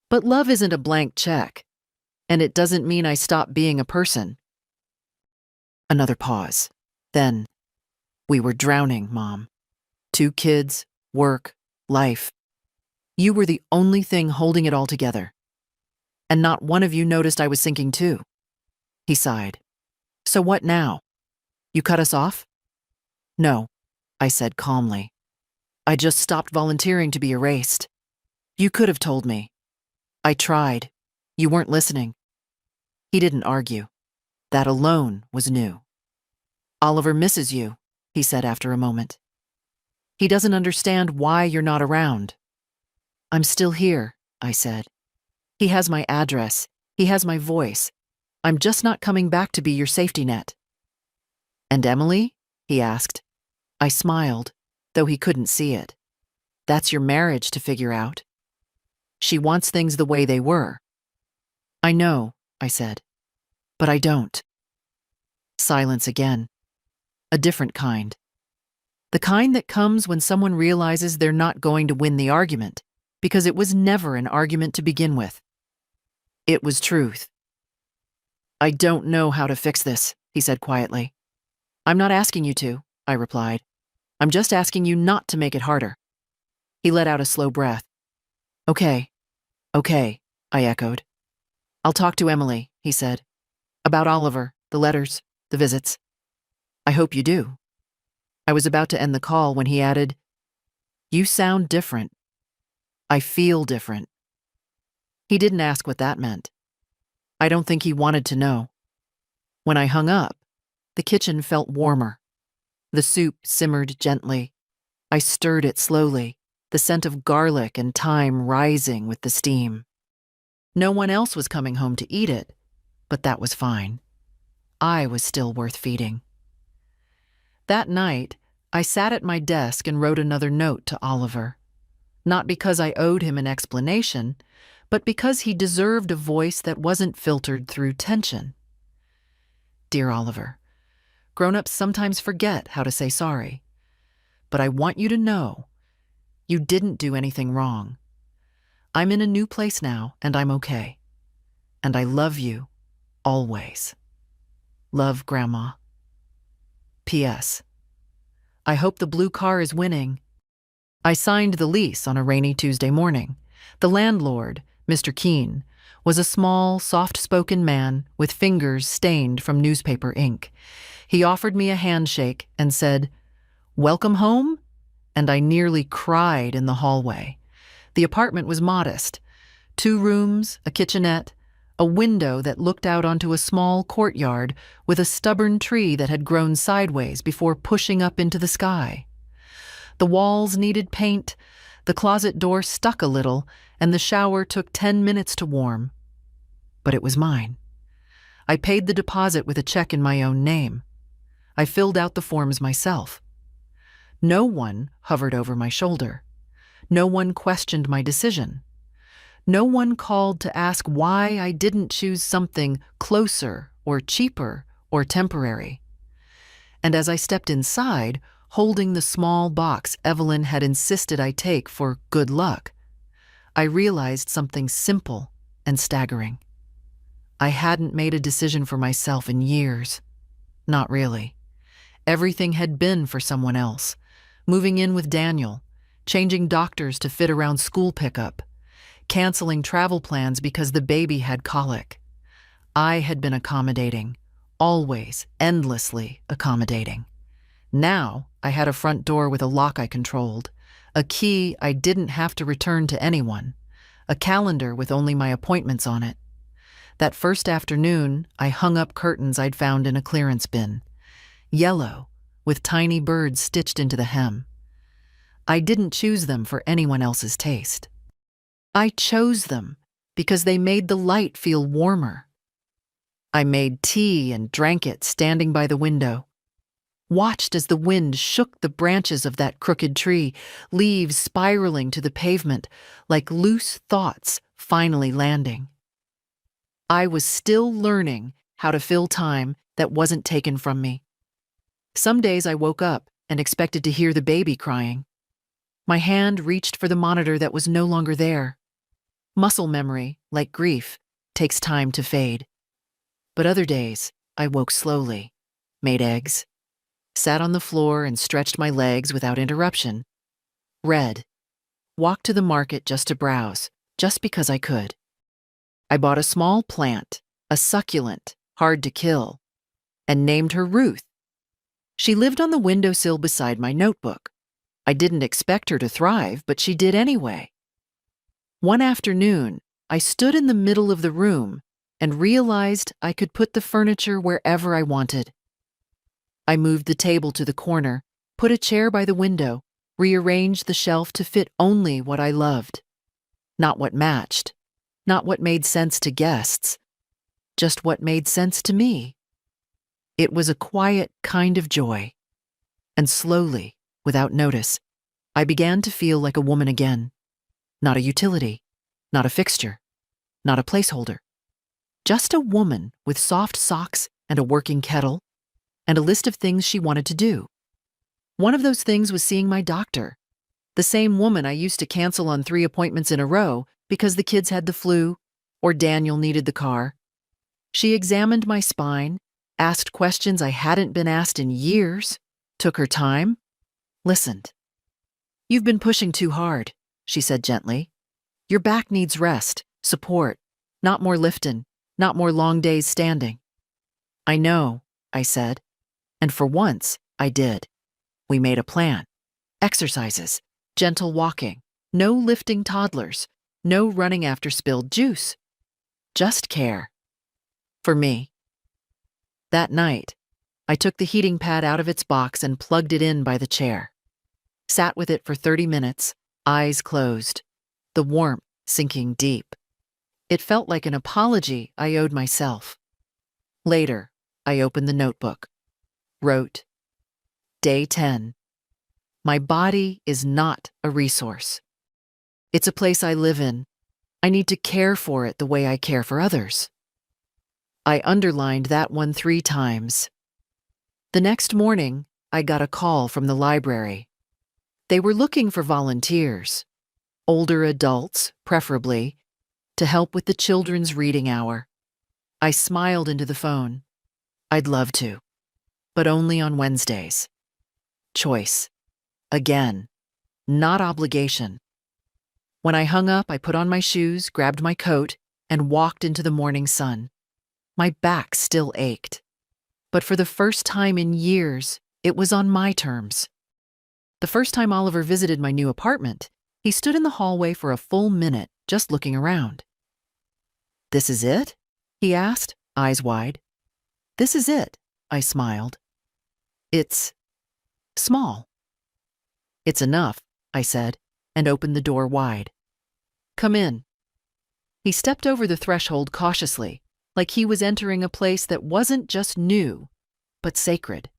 "But love isn't a blank check, and it doesn't mean I stop being a person." Another pause. Then, "We were drowning, Mom. 2 kids, work, life. You were the only thing holding it all together. And not one of you noticed I was sinking too." He sighed. "So what now? You cut us off?" "No," I said calmly. "I just stopped volunteering to be erased. You could have told me. I tried. You weren't listening." He didn't argue. That alone was new. "Oliver misses you," he said after a moment. "He doesn't understand why you're not around." "I'm still here," I said. "He has my address. He has my voice. I'm just not coming back to be your safety net." "And Emily?" he asked. I smiled, though he couldn't see it. "That's your marriage to figure out. She wants things the way they were." "I know," I said, "but I don't." Silence again. A different kind. The kind that comes when someone realizes they're not going to win the argument, because it was never an argument to begin with. It was truth. "I don't know how to fix this," he said quietly. "I'm not asking you to," I replied. "I'm just asking you not to make it harder." He let out a slow breath. Okay, I echoed. "I'll talk to Emily," he said. "About Oliver, the letters, the visits." "I hope you do." I was about to end the call when he added, "You sound different. I feel different." He didn't ask what that meant. I don't think he wanted to know. When I hung up, the kitchen felt warmer. The soup simmered gently. I stirred it slowly, the scent of garlic and thyme rising with the steam. No one else was coming home to eat it, but that was fine. I was still worth feeding. That night, I sat at my desk and wrote another note to Oliver. Not because I owed him an explanation, but because he deserved a voice that wasn't filtered through tension. Dear Oliver, grown-ups sometimes forget how to say sorry. But I want you to know, you didn't do anything wrong. I'm in a new place now, and I'm okay. And I love you, always. Love, Grandma. P.S. I hope the blue car is winning. I signed the lease on a rainy Tuesday morning. The landlord, Mr. Keene, was a small, soft-spoken man with fingers stained from newspaper ink. He offered me a handshake and said, "Welcome home?" And I nearly cried in the hallway. The apartment was modest. 2 rooms, a kitchenette, a window that looked out onto a small courtyard with a stubborn tree that had grown sideways before pushing up into the sky. The walls needed paint, the closet door stuck a little, and the shower took 10 minutes to warm. But it was mine. I paid the deposit with a check in my own name. I filled out the forms myself. No one hovered over my shoulder. No one questioned my decision. No one called to ask why I didn't choose something closer or cheaper or temporary. And as I stepped inside, holding the small box Evelyn had insisted I take for good luck, I realized something simple and staggering. I hadn't made a decision for myself in years. Not really. Everything had been for someone else. Moving in with Daniel, changing doctors to fit around school pickup, canceling travel plans because the baby had colic. I had been accommodating, always, endlessly accommodating. Now I had a front door with a lock I controlled, a key I didn't have to return to anyone, a calendar with only my appointments on it. That first afternoon, I hung up curtains I'd found in a clearance bin, yellow, with tiny birds stitched into the hem. I didn't choose them for anyone else's taste. I chose them because they made the light feel warmer. I made tea and drank it standing by the window, watched as the wind shook the branches of that crooked tree, leaves spiraling to the pavement like loose thoughts finally landing. I was still learning how to fill time that wasn't taken from me. Some days I woke up and expected to hear the baby crying. My hand reached for the monitor that was no longer there. Muscle memory, like grief, takes time to fade. But other days, I woke slowly, made eggs, sat on the floor and stretched my legs without interruption, read, walked to the market just to browse, just because I could. I bought a small plant, a succulent, hard to kill, and named her Ruth. She lived on the windowsill beside my notebook. I didn't expect her to thrive, but she did anyway. One afternoon, I stood in the middle of the room and realized I could put the furniture wherever I wanted. I moved the table to the corner, put a chair by the window, rearranged the shelf to fit only what I loved. Not what matched, not what made sense to guests, just what made sense to me. It was a quiet kind of joy. And slowly, without notice, I began to feel like a woman again. Not a utility, not a fixture, not a placeholder. Just a woman with soft socks and a working kettle, and a list of things she wanted to do. One of those things was seeing my doctor, the same woman I used to cancel on 3 appointments in a row because the kids had the flu or Daniel needed the car. She examined my spine, asked questions I hadn't been asked in years, took her time, listened. "You've been pushing too hard," she said gently. "Your back needs rest, support, not more lifting, not more long days standing." "I know," I said, and for once, I did. We made a plan. Exercises, gentle walking, no lifting toddlers, no running after spilled juice. Just care. For me. That night, I took the heating pad out of its box and plugged it in by the chair. Sat with it for 30 minutes, eyes closed, the warmth sinking deep. It felt like an apology I owed myself. Later, I opened the notebook. Wrote, Day 10. My body is not a resource. It's a place I live in. I need to care for it the way I care for others. I underlined that one 3 times. The next morning, I got a call from the library. They were looking for volunteers, older adults, preferably, to help with the children's reading hour. I smiled into the phone. I'd love to, but only on Wednesdays. Choice. Again, not obligation. When I hung up, I put on my shoes, grabbed my coat, and walked into the morning sun. My back still ached. But for the first time in years, it was on my terms. The first time Oliver visited my new apartment, he stood in the hallway for a full minute, just looking around. "This is it?" he asked, eyes wide. "This is it," I smiled. "It's small." "It's enough," I said, and opened the door wide. "Come in." He stepped over the threshold cautiously, like he was entering a place that wasn't just new, but sacred.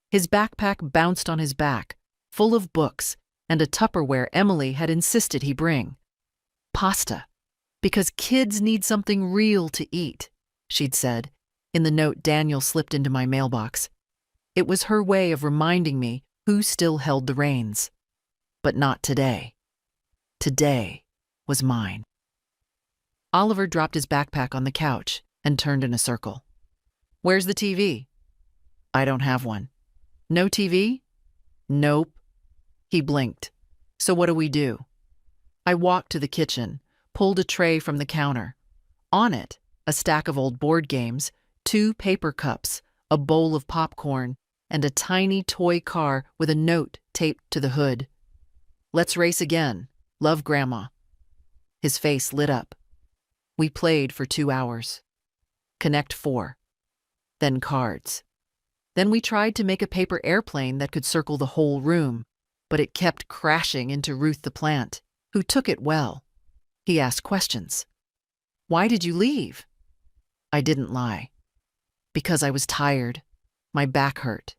His backpack bounced on his back, full of books and a Tupperware Emily had insisted he bring. Pasta, because kids need something real to eat, she'd said, in the note Daniel slipped into my mailbox. It was her way of reminding me who still held the reins. But not today. Today was mine. Oliver dropped his backpack on the couch and turned in a circle. Where's the TV? I don't have one. No TV? Nope. He blinked. So what do we do? I walked to the kitchen, pulled a tray from the counter. On it, a stack of old board games, 2 paper cups, a bowl of popcorn, and a tiny toy car with a note taped to the hood. Let's race again. Love, Grandma. His face lit up. We played for 2 hours. Connect 4. Then cards. Then we tried to make a paper airplane that could circle the whole room, but it kept crashing into Ruth the plant, who took it well. He asked questions. Why did you leave? I didn't lie. Because I was tired, my back hurt,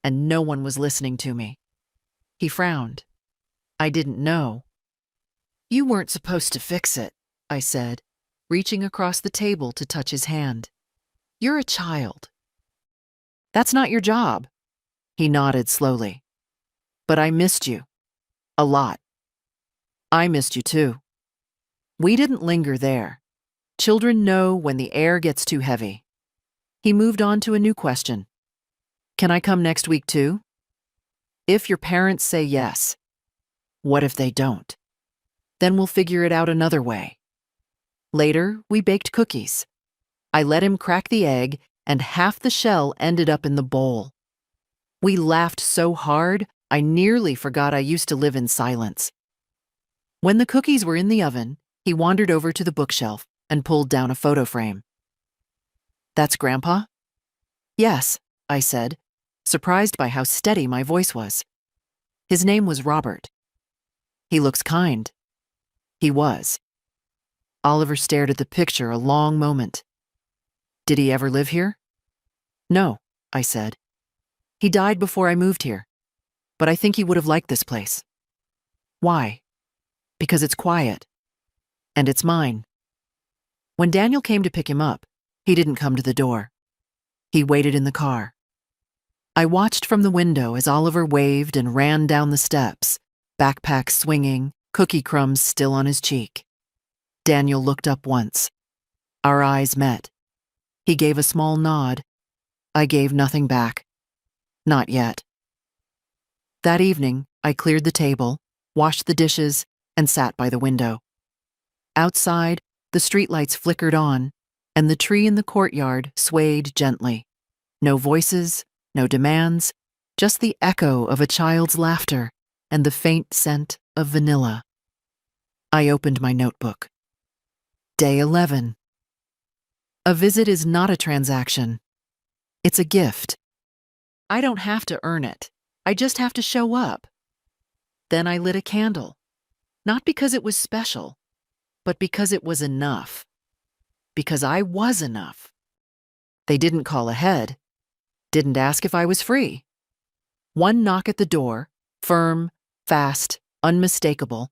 and no one was listening to me. He frowned. I didn't know. You weren't supposed to fix it, I said, reaching across the table to touch his hand. You're a child. That's not your job. He nodded slowly. But I missed you. A lot. I missed you too. We didn't linger there. Children know when the air gets too heavy. He moved on to a new question. Can I come next week too? If your parents say yes. What if they don't? Then we'll figure it out another way. Later, we baked cookies. I let him crack the egg, and half the shell ended up in the bowl. We laughed so hard, I nearly forgot I used to live in silence. When the cookies were in the oven, he wandered over to the bookshelf and pulled down a photo frame. That's Grandpa? Yes, I said, surprised by how steady my voice was. His name was Robert. He looks kind. He was. Oliver stared at the picture a long moment. Did he ever live here? No, I said. He died before I moved here, but I think he would have liked this place. Why? Because it's quiet. And it's mine. When Daniel came to pick him up, he didn't come to the door. He waited in the car. I watched from the window as Oliver waved and ran down the steps, backpack swinging, cookie crumbs still on his cheek. Daniel looked up once. Our eyes met. He gave a small nod. I gave nothing back. Not yet. That evening, I cleared the table, washed the dishes, and sat by the window. Outside, the streetlights flickered on, and the tree in the courtyard swayed gently. No voices, no demands, just the echo of a child's laughter and the faint scent of vanilla. I opened my notebook. Day 11. A visit is not a transaction. It's a gift. I don't have to earn it. I just have to show up. Then I lit a candle. Not because it was special, but because it was enough. Because I was enough. They didn't call ahead. Didn't ask if I was free. One knock at the door, firm, fast, unmistakable,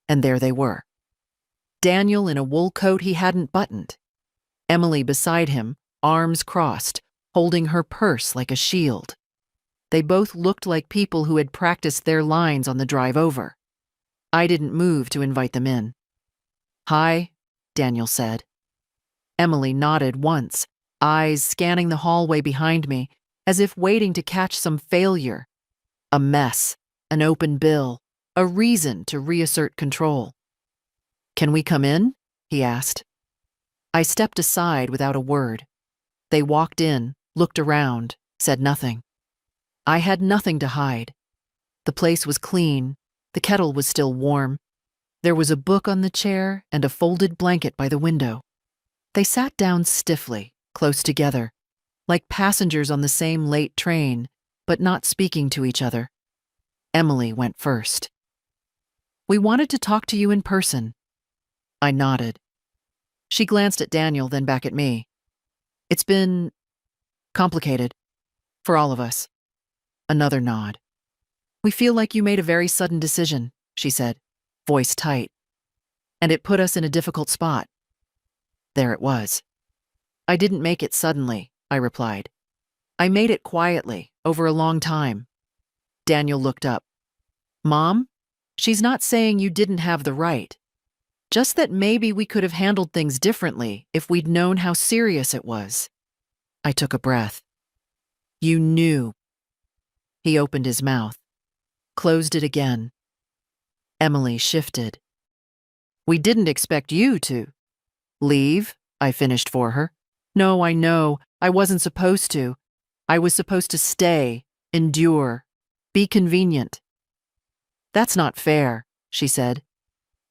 and there they were. Daniel in a wool coat he hadn't buttoned. Emily beside him, arms crossed, holding her purse like a shield. They both looked like people who had practiced their lines on the drive over. I didn't move to invite them in. Hi, Daniel said. Emily nodded once, eyes scanning the hallway behind me, as if waiting to catch some failure. A mess, an open bill, a reason to reassert control. Can we come in? He asked. I stepped aside without a word. They walked in, looked around, said nothing. I had nothing to hide. The place was clean. The kettle was still warm. There was a book on the chair and a folded blanket by the window. They sat down stiffly, close together, like passengers on the same late train, but not speaking to each other. Emily went first. We wanted to talk to you in person. I nodded. She glanced at Daniel, then back at me. It's been complicated. For all of us. Another nod. We feel like you made a very sudden decision, she said, voice tight. And it put us in a difficult spot. There it was. I didn't make it suddenly, I replied. I made it quietly, over a long time. Daniel looked up. Mom, she's not saying you didn't have the right. Just that maybe we could have handled things differently if we'd known how serious it was. I took a breath. You knew. He opened his mouth, closed it again. Emily shifted. We didn't expect you to. Leave, I finished for her. No, I know. I wasn't supposed to. I was supposed to stay, endure, be convenient. That's not fair, she said.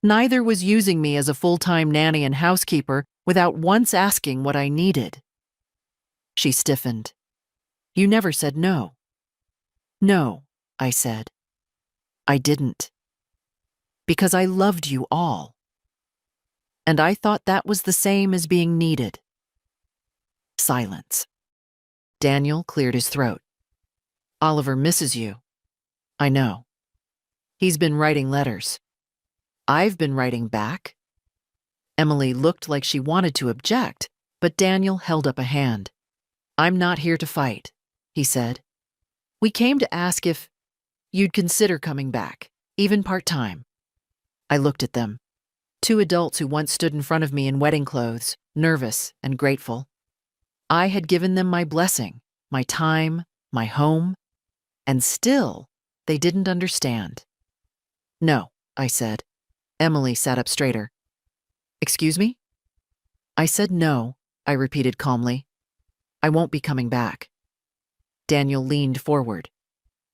Neither was using me as a full-time nanny and housekeeper without once asking what I needed. She stiffened. You never said no. No, I said. I didn't. Because I loved you all. And I thought that was the same as being needed. Silence. Daniel cleared his throat. Oliver misses you. I know. He's been writing letters. I've been writing back. Emily looked like she wanted to object, but Daniel held up a hand. I'm not here to fight, he said. We came to ask if you'd consider coming back, even part-time. I looked at them. Two adults who once stood in front of me in wedding clothes, nervous and grateful. I had given them my blessing, my time, my home, and still they didn't understand. No, I said. Emily sat up straighter. Excuse me? I said no, I repeated calmly. I won't be coming back. Daniel leaned forward.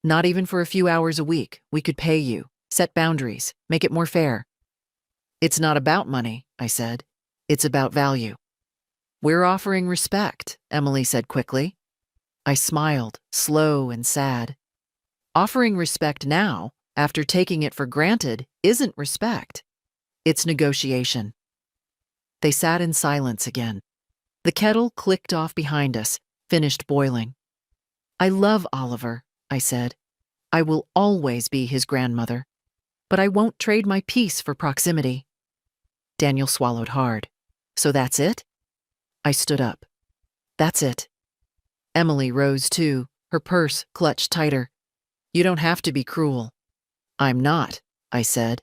Not even for a few hours a week. We could pay you, set boundaries, make it more fair. It's not about money, I said. It's about value. We're offering respect, Emily said quickly. I smiled, slow and sad. Offering respect now, after taking it for granted, isn't respect. It's negotiation. They sat in silence again. The kettle clicked off behind us, finished boiling. I love Oliver, I said. I will always be his grandmother. But I won't trade my peace for proximity. Daniel swallowed hard. So that's it? I stood up. That's it. Emily rose too, her purse clutched tighter. You don't have to be cruel. I'm not, I said.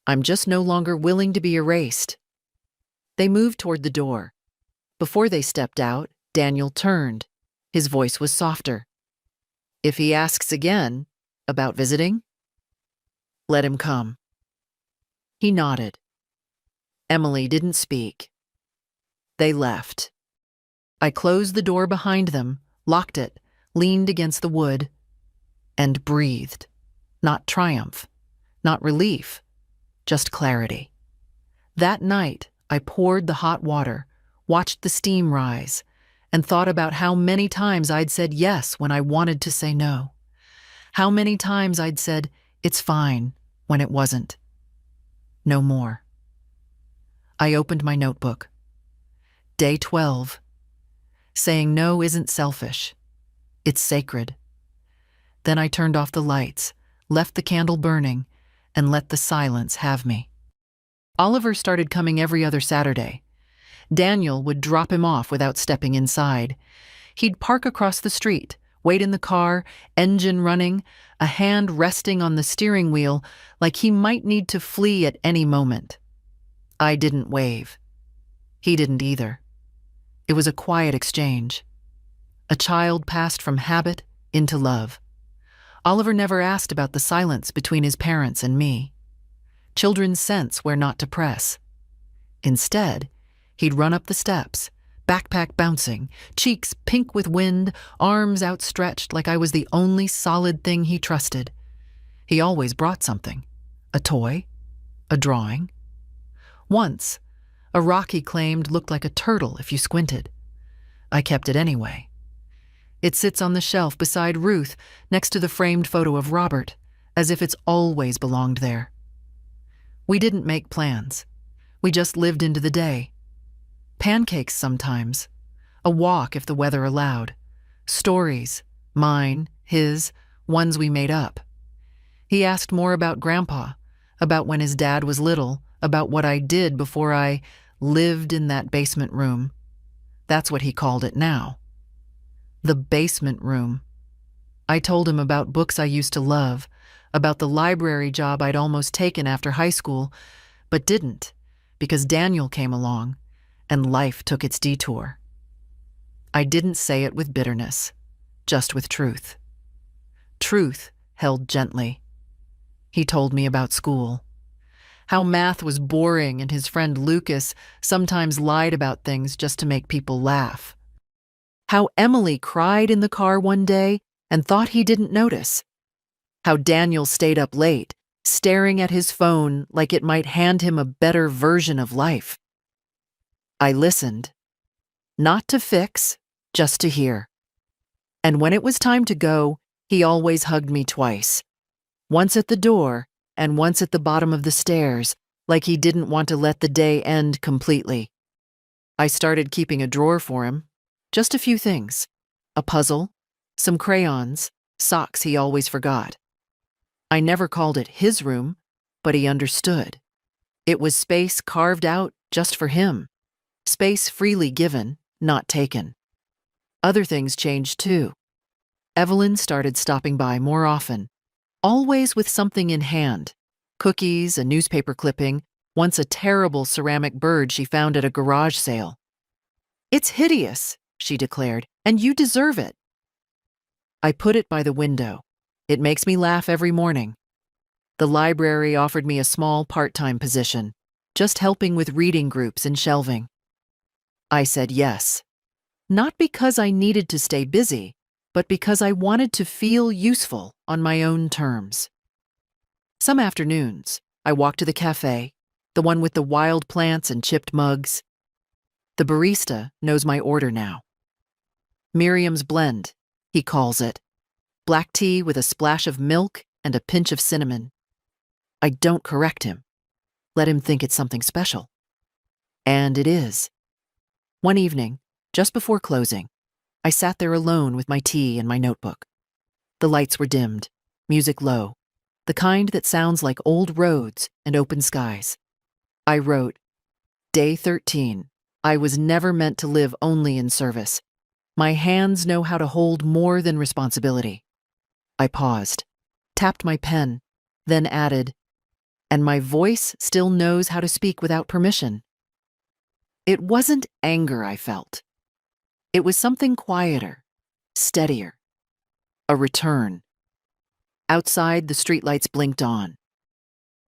I'm just no longer willing to be erased. They moved toward the door. Before they stepped out, Daniel turned. His voice was softer. If he asks again, about visiting, let him come. He nodded. Emily didn't speak. They left. I closed the door behind them, locked it, leaned against the wood, and breathed. Not triumph, not relief, just clarity. That night, I poured the hot water, watched the steam rise, and thought about how many times I'd said yes when I wanted to say no. How many times I'd said, it's fine, when it wasn't. No more. I opened my notebook. Day 12. Saying no isn't selfish. It's sacred. Then I turned off the lights, left the candle burning, and let the silence have me. Oliver started coming every other Saturday. Daniel would drop him off without stepping inside. He'd park across the street, wait in the car, engine running, a hand resting on the steering wheel like he might need to flee at any moment. I didn't wave. He didn't either. It was a quiet exchange. A child passed from habit into love. Oliver never asked about the silence between his parents and me. Children sense where not to press. Instead, he'd run up the steps, backpack bouncing, cheeks pink with wind, arms outstretched like I was the only solid thing he trusted. He always brought something. A toy, a drawing. Once, a rock he claimed looked like a turtle if you squinted. I kept it anyway. It sits on the shelf beside Ruth, next to the framed photo of Robert, as if it's always belonged there. We didn't make plans. We just lived into the day. Pancakes sometimes. A walk if the weather allowed. Stories, mine, his, ones we made up. He asked more about Grandpa, about when his dad was little, about what I did before I lived in that basement room. That's what he called it now. The basement room. I told him about books I used to love, about the library job I'd almost taken after high school, but didn't, because Daniel came along, and life took its detour. I didn't say it with bitterness, just with truth. Truth held gently. He told me about school, how math was boring and his friend Lucas sometimes lied about things just to make people laugh. How Emily cried in the car one day and thought he didn't notice. How Daniel stayed up late, staring at his phone like it might hand him a better version of life. I listened, not to fix, just to hear. And when it was time to go, he always hugged me twice. Once at the door and once at the bottom of the stairs, like he didn't want to let the day end completely. I started keeping a drawer for him, just a few things, a puzzle, some crayons, socks he always forgot. I never called it his room, but he understood. It was space carved out just for him, space freely given, not taken. Other things changed too. Evelyn started stopping by more often, always with something in hand, cookies, a newspaper clipping, once a terrible ceramic bird she found at a garage sale. "It's hideous," she declared, "and you deserve it." I put it by the window. It makes me laugh every morning. The library offered me a small part-time position, just helping with reading groups and shelving. I said yes, not because I needed to stay busy, but because I wanted to feel useful on my own terms. Some afternoons, I walked to the cafe, the one with the wild plants and chipped mugs. The barista knows my order now. Miriam's blend, he calls it. Black tea with a splash of milk and a pinch of cinnamon. I don't correct him. Let him think it's something special. And it is. One evening, just before closing, I sat there alone with my tea and my notebook. The lights were dimmed, music low, the kind that sounds like old roads and open skies. I wrote, Day 13. I was never meant to live only in service. My hands know how to hold more than responsibility. I paused, tapped my pen, then added, and my voice still knows how to speak without permission. It wasn't anger I felt. It was something quieter, steadier. A return. Outside, the streetlights blinked on.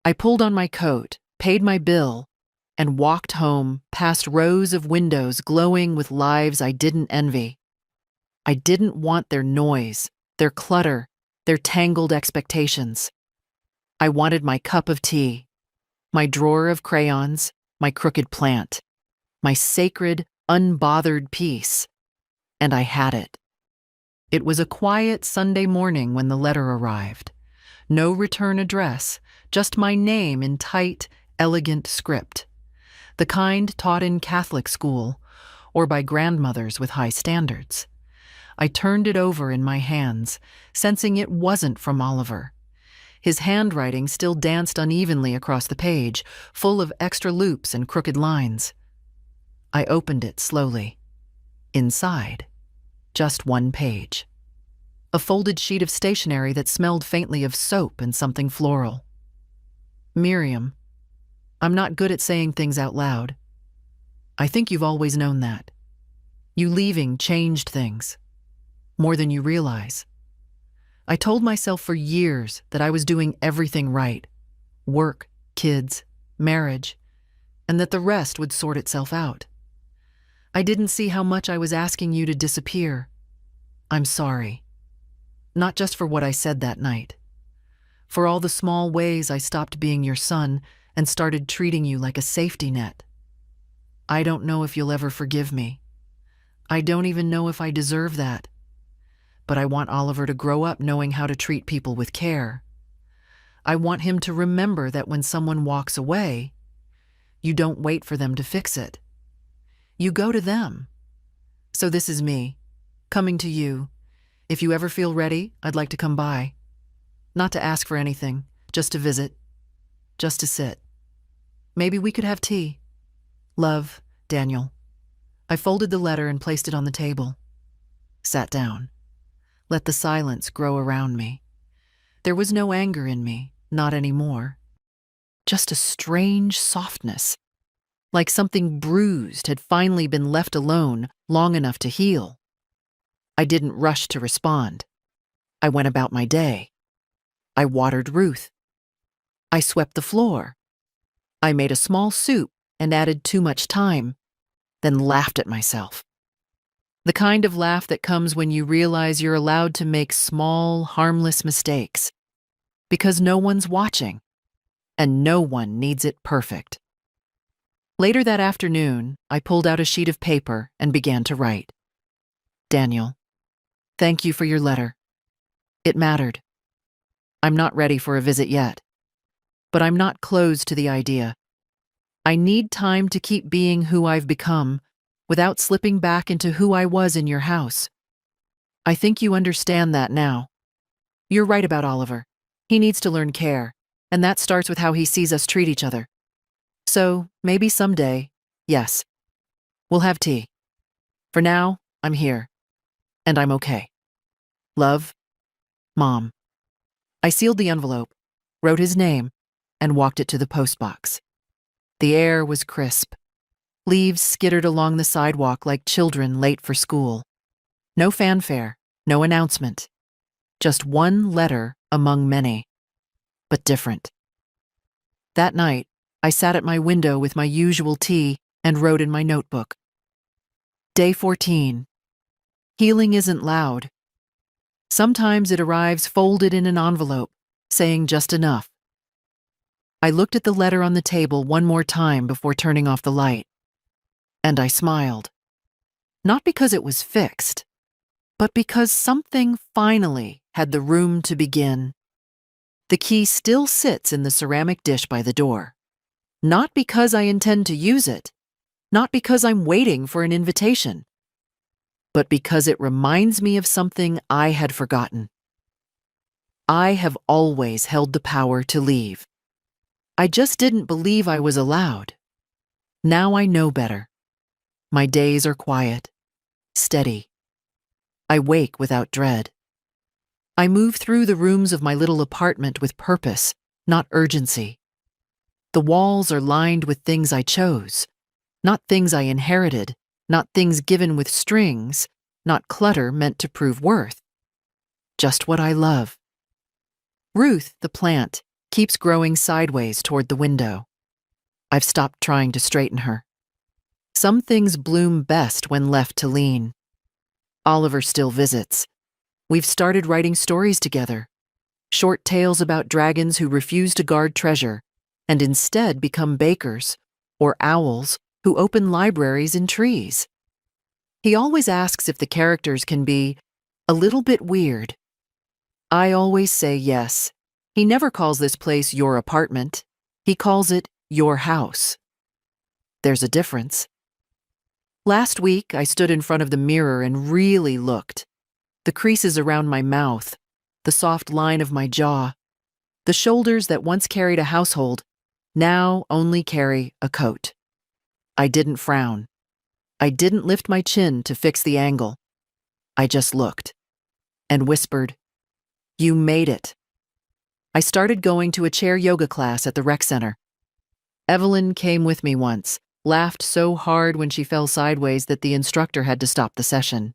I pulled on my coat, paid my bill, and walked home past rows of windows glowing with lives I didn't envy. I didn't want their noise, their clutter, their tangled expectations. I wanted my cup of tea, my drawer of crayons, my crooked plant, my sacred, unbothered peace. And I had it. It was a quiet Sunday morning when the letter arrived. No return address, just my name in tight, elegant script. The kind taught in Catholic school, or by grandmothers with high standards. I turned it over in my hands, sensing it wasn't from Oliver. His handwriting still danced unevenly across the page, full of extra loops and crooked lines. I opened it slowly. Inside, just one page. A folded sheet of stationery that smelled faintly of soap and something floral. Miriam, I'm not good at saying things out loud. I think you've always known that. You leaving changed things, more than you realize. I told myself for years that I was doing everything right. Work, kids, marriage, and that the rest would sort itself out. I didn't see how much I was asking you to disappear. I'm sorry. Not just for what I said that night. For all the small ways I stopped being your son and started treating you like a safety net. I don't know if you'll ever forgive me. I don't even know if I deserve that. But I want Oliver to grow up knowing how to treat people with care. I want him to remember that when someone walks away, you don't wait for them to fix it. You go to them. So this is me, coming to you. If you ever feel ready, I'd like to come by. Not to ask for anything, just to visit, just to sit. Maybe we could have tea. Love, Daniel. I folded the letter and placed it on the table. sat down, let the silence grow around me. There was no anger in me, not anymore. Just a strange softness, like something bruised had finally been left alone long enough to heal. I didn't rush to respond. I went about my day. I watered Ruth. I swept the floor. I made a small soup and added too much thyme, then laughed at myself. The kind of laugh that comes when you realize you're allowed to make small, harmless mistakes. Because no one's watching, and no one needs it perfect. Later that afternoon, I pulled out a sheet of paper and began to write. Daniel, thank you for your letter. It mattered. I'm not ready for a visit yet, but I'm not closed to the idea. I need time to keep being who I've become without slipping back into who I was in your house. I think you understand that now. You're right about Oliver. He needs to learn care, and that starts with how he sees us treat each other. So, maybe someday, yes, we'll have tea. For now, I'm here, and I'm okay. Love, Mom. I sealed the envelope, wrote his name, and walked it to the postbox. The air was crisp. Leaves skittered along the sidewalk like children late for school. No fanfare, no announcement. Just one letter among many, but different. That night, I sat at my window with my usual tea and wrote in my notebook. Day 14. Healing isn't loud. Sometimes it arrives folded in an envelope, saying just enough. I looked at the letter on the table one more time before turning off the light. And I smiled. Not because it was fixed, but because something finally had the room to begin. The key still sits in the ceramic dish by the door. Not because I intend to use it, not because I'm waiting for an invitation, but because it reminds me of something I had forgotten. I have always held the power to leave. I just didn't believe I was allowed. Now I know better. My days are quiet, steady. I wake without dread. I move through the rooms of my little apartment with purpose, not urgency. The walls are lined with things I chose, not things I inherited, not things given with strings, not clutter meant to prove worth. Just what I love. Ruth, the plant, keeps growing sideways toward the window. I've stopped trying to straighten her. Some things bloom best when left to lean. Oliver still visits. We've started writing stories together. Short tales about dragons who refuse to guard treasure and instead become bakers, or owls who open libraries in trees. He always asks if the characters can be a little bit weird. I always say yes. He never calls this place your apartment. He calls it your house. There's a difference. Last week, I stood in front of the mirror and really looked. The creases around my mouth, the soft line of my jaw, the shoulders that once carried a household now only carry a coat. I didn't frown. I didn't lift my chin to fix the angle. I just looked and whispered, "You made it." I started going to a chair yoga class at the rec center. Evelyn came with me once, laughed so hard when she fell sideways that the instructor had to stop the session.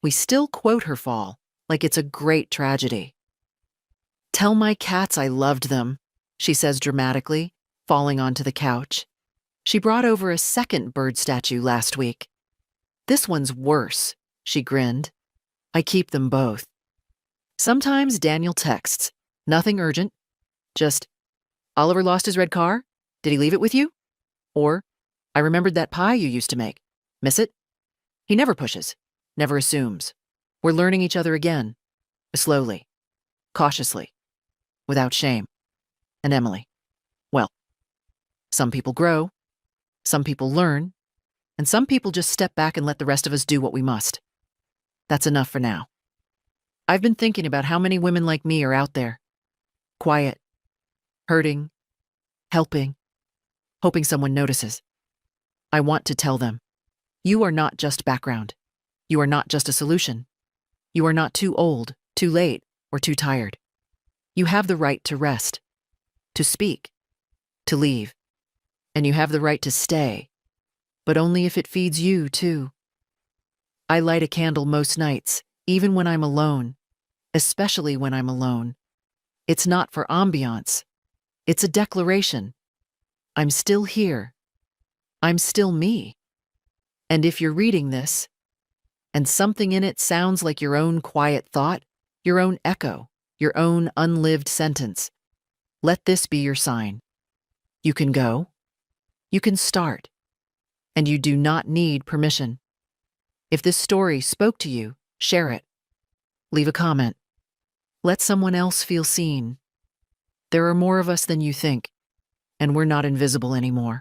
We still quote her fall, like it's a great tragedy. "Tell my cats I loved them," she says dramatically, falling onto the couch. She brought over a second bird statue last week. "This one's worse," she grinned. "I keep them both." Sometimes Daniel texts, nothing urgent, just, "Oliver lost his red car? Did he leave it with you?" Or, "I remembered that pie you used to make. Miss it?" He never pushes, never assumes. We're learning each other again, slowly, cautiously, without shame. And Emily, well, some people grow, some people learn, and some people just step back and let the rest of us do what we must. That's enough for now. I've been thinking about how many women like me are out there. Quiet, hurting, helping, hoping someone notices. I want to tell them, you are not just background. You are not just a solution. You are not too old, too late, or too tired. You have the right to rest, to speak, to leave. And you have the right to stay, but only if it feeds you, too. I light a candle most nights, even when I'm alone, especially when I'm alone. It's not for ambiance. It's a declaration. I'm still here. I'm still me. And if you're reading this, and something in it sounds like your own quiet thought, your own echo, your own unlived sentence, let this be your sign. You can go. You can start. And you do not need permission. If this story spoke to you, share it. Leave a comment. Let someone else feel seen. There are more of us than you think, and we're not invisible anymore.